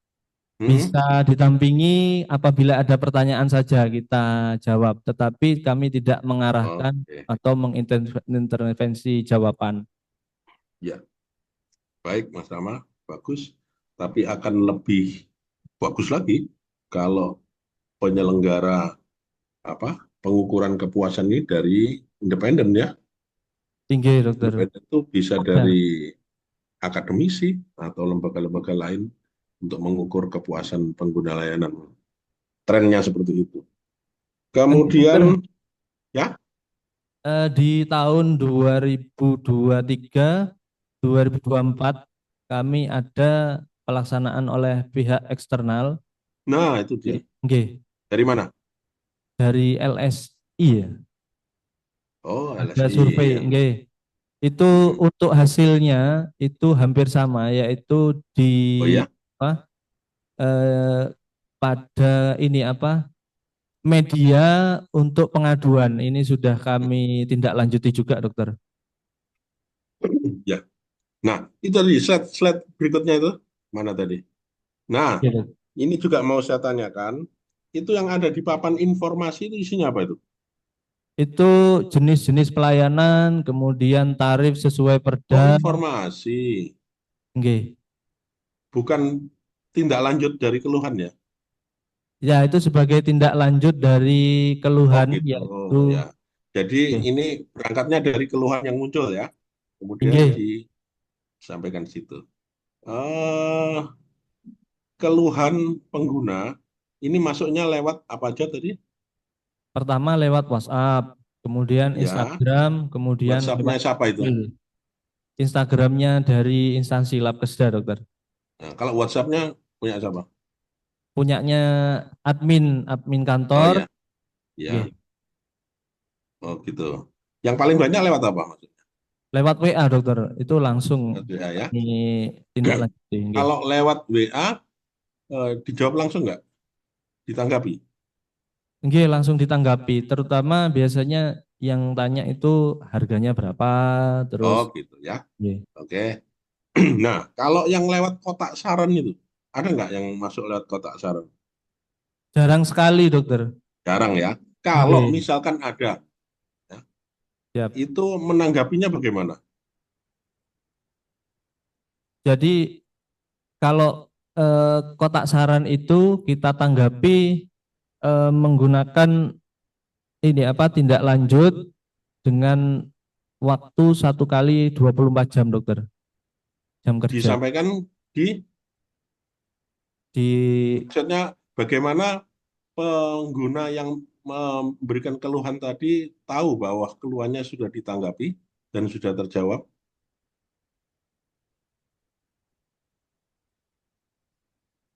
bisa ditampingi apabila ada pertanyaan saja kita jawab, tetapi kami tidak mengarahkan atau mengintervensi jawaban. Ya, baik Mas Rama, bagus. Tapi akan lebih bagus lagi kalau penyelenggara pengukuran kepuasan ini dari independen ya. Tinggi dokter. Independen itu bisa dari akademisi atau lembaga-lembaga lain untuk mengukur kepuasan pengguna layanan. Trennya seperti itu. Kemudian ya di tahun 2023, 2024 kami ada pelaksanaan oleh pihak eksternal. Nah, itu dia. Oke. Dari mana? Dari LSI ya. Oh, ada LSI. survei, itu untuk hasilnya itu hampir sama, yaitu di pada ini media untuk pengaduan ini sudah kami tindak lanjuti juga dokter. Ya. Nah, itu tadi slide berikutnya itu mana tadi? Nah, ini juga mau saya tanyakan, itu yang ada di papan informasi itu isinya apa itu? Itu jenis-jenis pelayanan, kemudian tarif sesuai Oh, perda. informasi. Oke. Bukan tindak lanjut dari keluhan ya? Ya, itu sebagai tindak lanjut dari keluhan. Oh, gitu. Yaitu, ya. Jadi ini berangkatnya dari keluhan yang muncul ya, kemudian disampaikan di situ. Keluhan pengguna ini masuknya lewat apa aja tadi? Pertama lewat WhatsApp, kemudian Instagram, kemudian WhatsApp-nya siapa itu? Instagramnya dari instansi Labkesda, dokter. Nah, kalau WhatsApp-nya punya siapa? Punyanya admin kantor. Oh, ya. Oh gitu. Yang paling banyak lewat apa maksudnya? Lewat WA dokter, itu langsung WA ya. Tindak lanjuti. Kalau lewat WA dijawab langsung nggak? Ditanggapi? Langsung ditanggapi. Terutama biasanya yang tanya itu harganya berapa, terus. Oh gitu ya. Oke. Nah, kalau yang lewat kotak saran itu, ada nggak yang masuk lewat kotak saran? Jarang sekali dokter. Jarang ya. Kalau misalkan ada, itu menanggapinya bagaimana? Jadi kalau kotak saran itu kita tanggapi menggunakan tindak lanjut dengan waktu 1 kali 24 jam dokter, jam kerja. Disampaikan di Di maksudnya bagaimana pengguna yang memberikan keluhan tadi tahu bahwa keluhannya sudah ditanggapi dan sudah terjawab.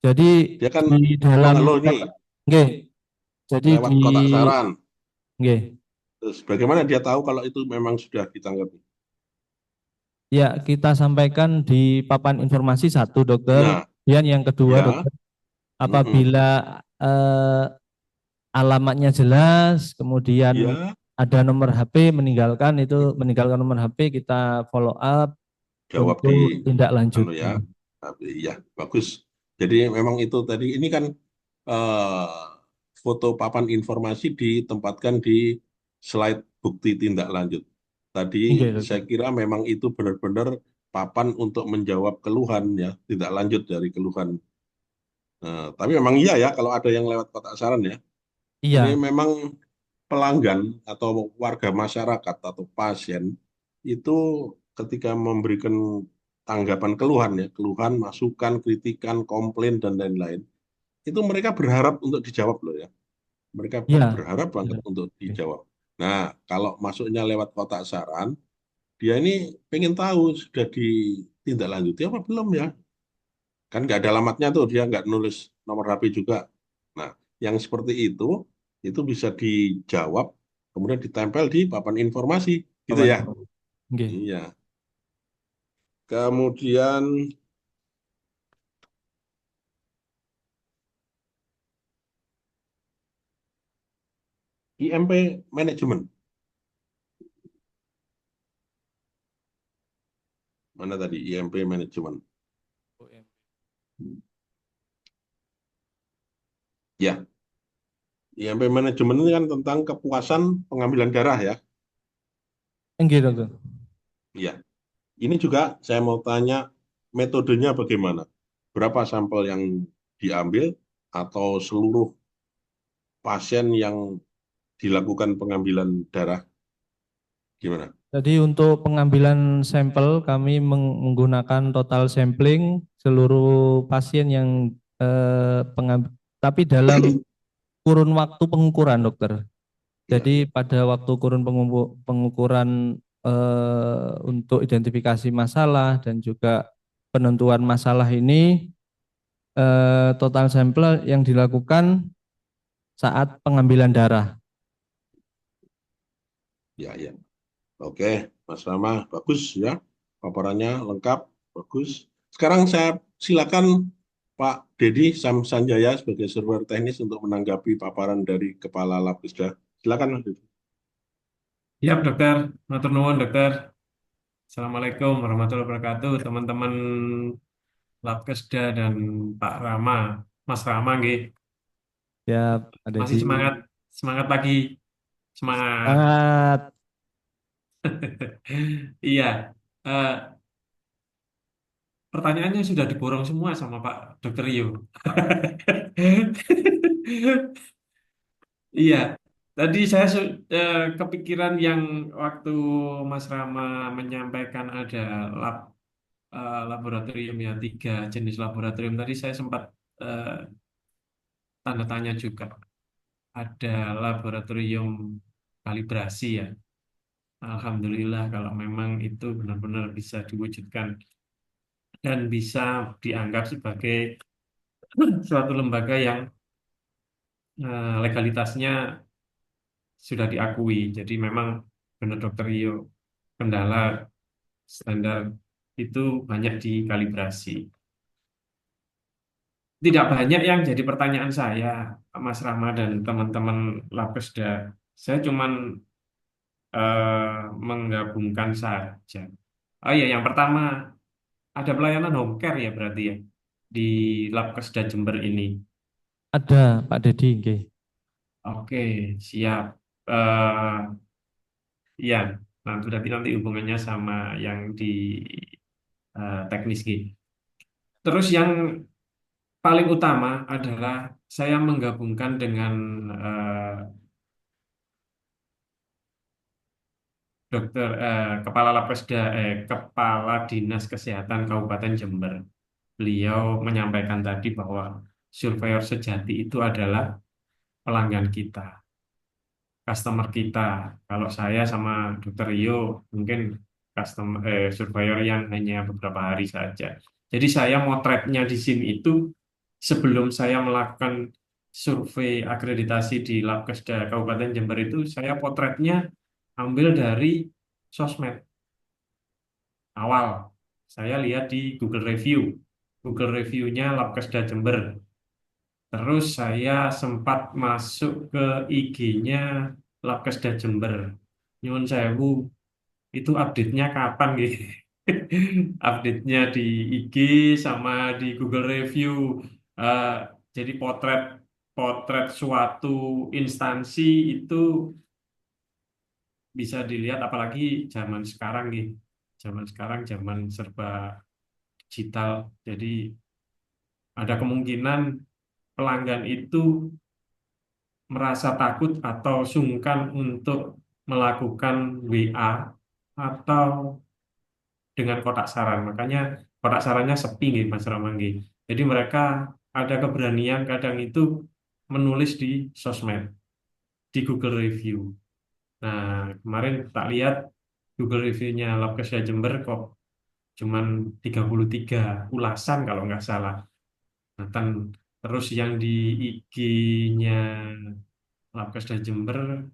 Jadi Dia kan di dalam mengeluh nih nggih, jadi lewat di kotak saran. nggih, Terus bagaimana dia tahu kalau itu memang sudah ditanggapi? ya kita sampaikan di papan informasi satu dokter, Nah, kemudian yang kedua ya, dokter, apabila alamatnya jelas, kemudian ya, ada nomor HP, meninggalkan nomor HP, kita follow up jawab untuk di tindak lanjut. anu ya. Tapi ya, bagus. Jadi memang itu tadi ini kan eh, foto papan informasi ditempatkan di slide bukti tindak lanjut. Tadi Oke, saya kira memang itu benar-benar papan untuk menjawab keluhan ya, tindak lanjut dari keluhan. Tapi memang iya ya kalau ada yang lewat kotak saran ya. Ini iya, memang pelanggan atau warga masyarakat atau pasien itu ketika memberikan tanggapan keluhan ya, keluhan, masukan, kritikan, komplain dan lain-lain, itu mereka berharap untuk dijawab loh ya. Mereka iya. berharap banget untuk dijawab. Nah, kalau masuknya lewat kotak saran, dia ini pengen tahu sudah ditindaklanjuti apa belum ya. Kan nggak ada alamatnya tuh, dia nggak nulis nomor HP juga. Nah, yang seperti itu bisa dijawab, kemudian ditempel di papan informasi, gitu Papan ya. informasi. Oke. Iya. Kemudian IMP manajemen. Mana tadi IMP manajemen? Ya, IMP manajemen ini kan tentang kepuasan pengambilan darah ya. Oke dokter. Iya. Ini juga saya mau tanya metodenya bagaimana? Berapa sampel yang diambil atau seluruh pasien yang dilakukan pengambilan darah? Gimana? Jadi untuk pengambilan sampel kami menggunakan total sampling seluruh pasien yang tapi dalam kurun waktu pengukuran dokter. Ya, Jadi pada waktu kurun pengukuran untuk identifikasi masalah dan juga penentuan masalah ini total sampel yang dilakukan saat pengambilan darah. ya, ya. Oke, Mas Rama, bagus ya. Paparannya lengkap, bagus. Sekarang saya silakan Pak Dedi Samsanjaya sebagai server teknis untuk menanggapi paparan dari Kepala Labkesda. Silakan, Mas Dedi. Siap, dokter. Matur nuwun, dokter. Assalamualaikum warahmatullahi wabarakatuh, teman-teman Labkesda dan Pak Rama, Mas Rama, nggih. Ya, ada Masih di semangat, semangat pagi, semangat. sangat. Iya, eh, pertanyaannya sudah diborong semua sama Pak Dokter Rio. Iya, tadi saya kepikiran yang waktu Mas Rama menyampaikan ada laboratorium ya, 3 jenis laboratorium. Tadi saya sempat eh, tanda tanya juga. Ada laboratorium kalibrasi ya. Alhamdulillah kalau memang itu benar-benar bisa diwujudkan dan bisa dianggap sebagai suatu lembaga yang legalitasnya sudah diakui. Jadi memang benar Dokter Rio, kendala standar itu banyak dikalibrasi. Tidak banyak yang jadi pertanyaan saya, Mas Rama dan teman-teman Labkesda. Saya cuman menggabungkan saja. Oh iya, yang pertama ada pelayanan home care ya berarti ya di Labkesda Jember ini. Ada Pak Dedi, nggih. Oke, siap. Eh ya, nah nanti hubungannya sama yang di teknis gitu. Terus yang paling utama adalah saya menggabungkan dengan Kepala Dinas Kesehatan Kabupaten Jember. Beliau menyampaikan tadi bahwa surveyor sejati itu adalah pelanggan kita, customer kita. Kalau saya sama Dokter Rio mungkin surveyor yang hanya beberapa hari saja. Jadi saya motretnya di sini itu sebelum saya melakukan survei akreditasi di Labkesda Kabupaten Jember itu saya potretnya ambil dari sosmed awal. Saya lihat di Google Review. Google Review-nya Labkesda Jember. Terus saya sempat masuk ke IG-nya Labkesda Jember. Nyuwun sewu, itu update-nya kapan gitu? Update-nya di IG sama di Google Review. Eh, jadi potret potret suatu instansi itu bisa dilihat apalagi zaman sekarang nih. Zaman sekarang zaman serba digital. Jadi ada kemungkinan pelanggan itu merasa takut atau sungkan untuk melakukan WA atau dengan kotak saran. Makanya kotak sarannya sepi nih Mas Ramanggi. Jadi mereka ada keberanian kadang itu menulis di sosmed, di Google Review. Nah, kemarin tak lihat Google Review-nya Labkesda Jember kok cuman 33 ulasan kalau nggak salah. Nah, terus yang di IG-nya Labkesda Jember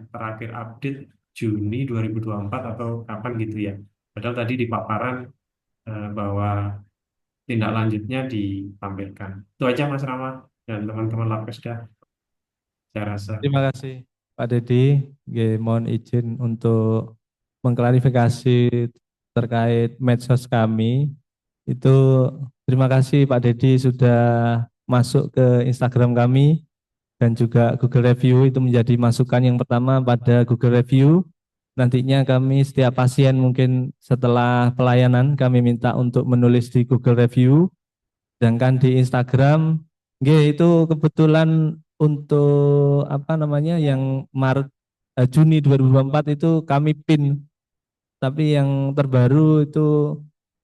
terakhir update Juni 2024 atau kapan gitu ya. Padahal tadi di paparan bahwa tindak lanjutnya ditampilkan. Itu aja Mas Rama dan teman-teman Labkesda, saya rasa. Terima kasih Pak Dedi. Nggih, mohon izin untuk mengklarifikasi terkait medsos kami. Itu terima kasih Pak Dedi sudah masuk ke Instagram kami dan juga Google Review, itu menjadi masukan yang pertama pada Google Review. Nantinya kami setiap pasien mungkin setelah pelayanan kami minta untuk menulis di Google Review. Sedangkan di Instagram, itu kebetulan untuk apa namanya yang Juni 2024 itu kami pin, tapi yang terbaru itu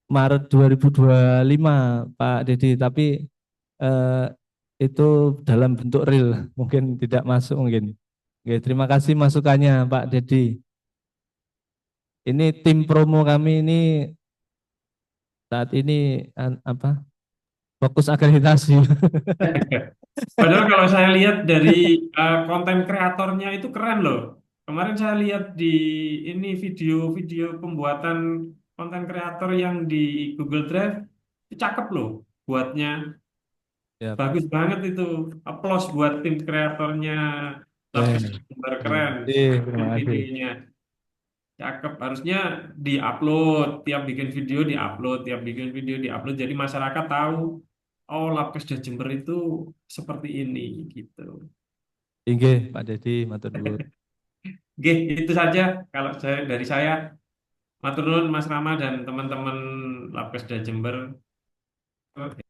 Maret 2025 Pak Dedi, tapi eh, itu dalam bentuk real, mungkin tidak masuk mungkin. Oke, terima kasih masukannya Pak Dedi. Ini tim promo kami ini saat ini fokus akreditasi. Padahal kalau saya lihat dari konten kreatornya itu keren loh. Kemarin saya lihat di ini video-video pembuatan konten kreator yang di Google Drive, itu cakep loh buatnya. Ya, Bagus banget itu. Applause buat tim kreatornya. Lapis gambar keren. terima Tim kasih. videonya. Cakep. Harusnya diupload. Tiap bikin video diupload. Tiap bikin video diupload. Jadi masyarakat tahu, oh Labkesda Jember itu seperti ini gitu. Inggih, Pak Dedi, matur nuwun. Oke, itu saja kalau dari saya. Matur nuwun Mas Rama dan teman-teman Labkesda Jember.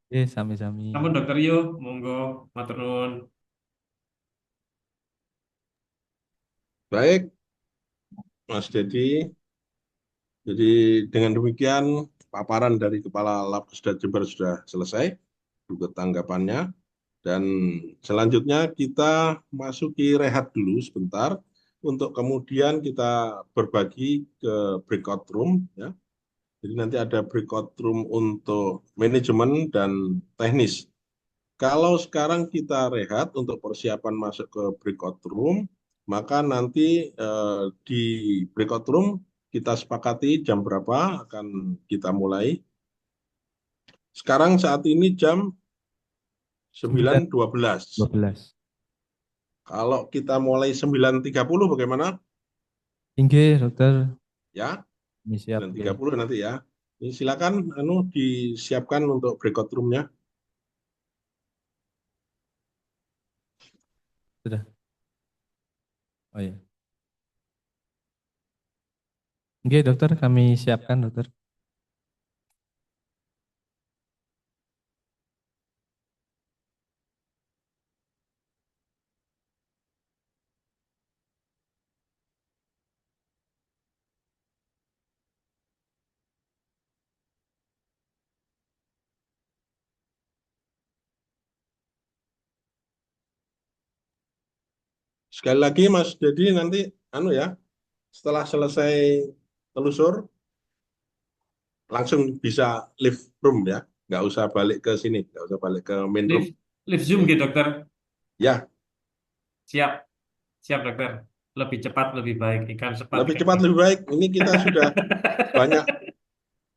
Sami-sami. Sampun Dokter Yo, monggo matur nuwun. Baik, Mas Dedi. Jadi dengan demikian paparan dari Kepala Labkesda Jember sudah selesai, juga tanggapannya. Dan selanjutnya kita masuki rehat dulu sebentar, untuk kemudian kita berbagi ke breakout room. Ya. Jadi nanti ada breakout room untuk manajemen dan teknis. Kalau sekarang kita rehat untuk persiapan masuk ke breakout room, maka nanti di breakout room kita sepakati jam berapa akan kita mulai. Sekarang saat ini jam 9.12. 12. Kalau kita mulai 9.30 bagaimana? Inggih, Dokter. Ya, Ini siap. 9.30 nanti ya. Ini silakan disiapkan untuk breakout room-nya. Sudah. Oh ya. Oke, Dokter, kami siapkan, Dokter. Sekali lagi Mas Dedi nanti anu ya, setelah selesai telusur langsung bisa live room ya, nggak usah balik ke sini, nggak usah balik ke main room. Live Zoom gitu dokter. Ya, Siap, siap dokter. Lebih cepat, lebih baik. Ikan cepat. lebih cepat lebih baik. Ini kita sudah banyak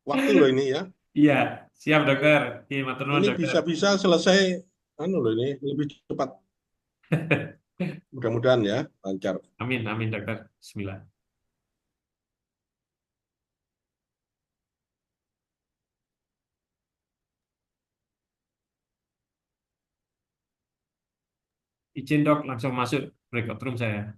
waktu loh ini ya. Iya, siap dokter. Oke, matur nuwun Ini dokter. bisa-bisa selesai anu loh ini lebih cepat. Mudah-mudahan ya lancar. Amin, amin dokter. Bismillah. Izin dok, langsung masuk breakout room saya.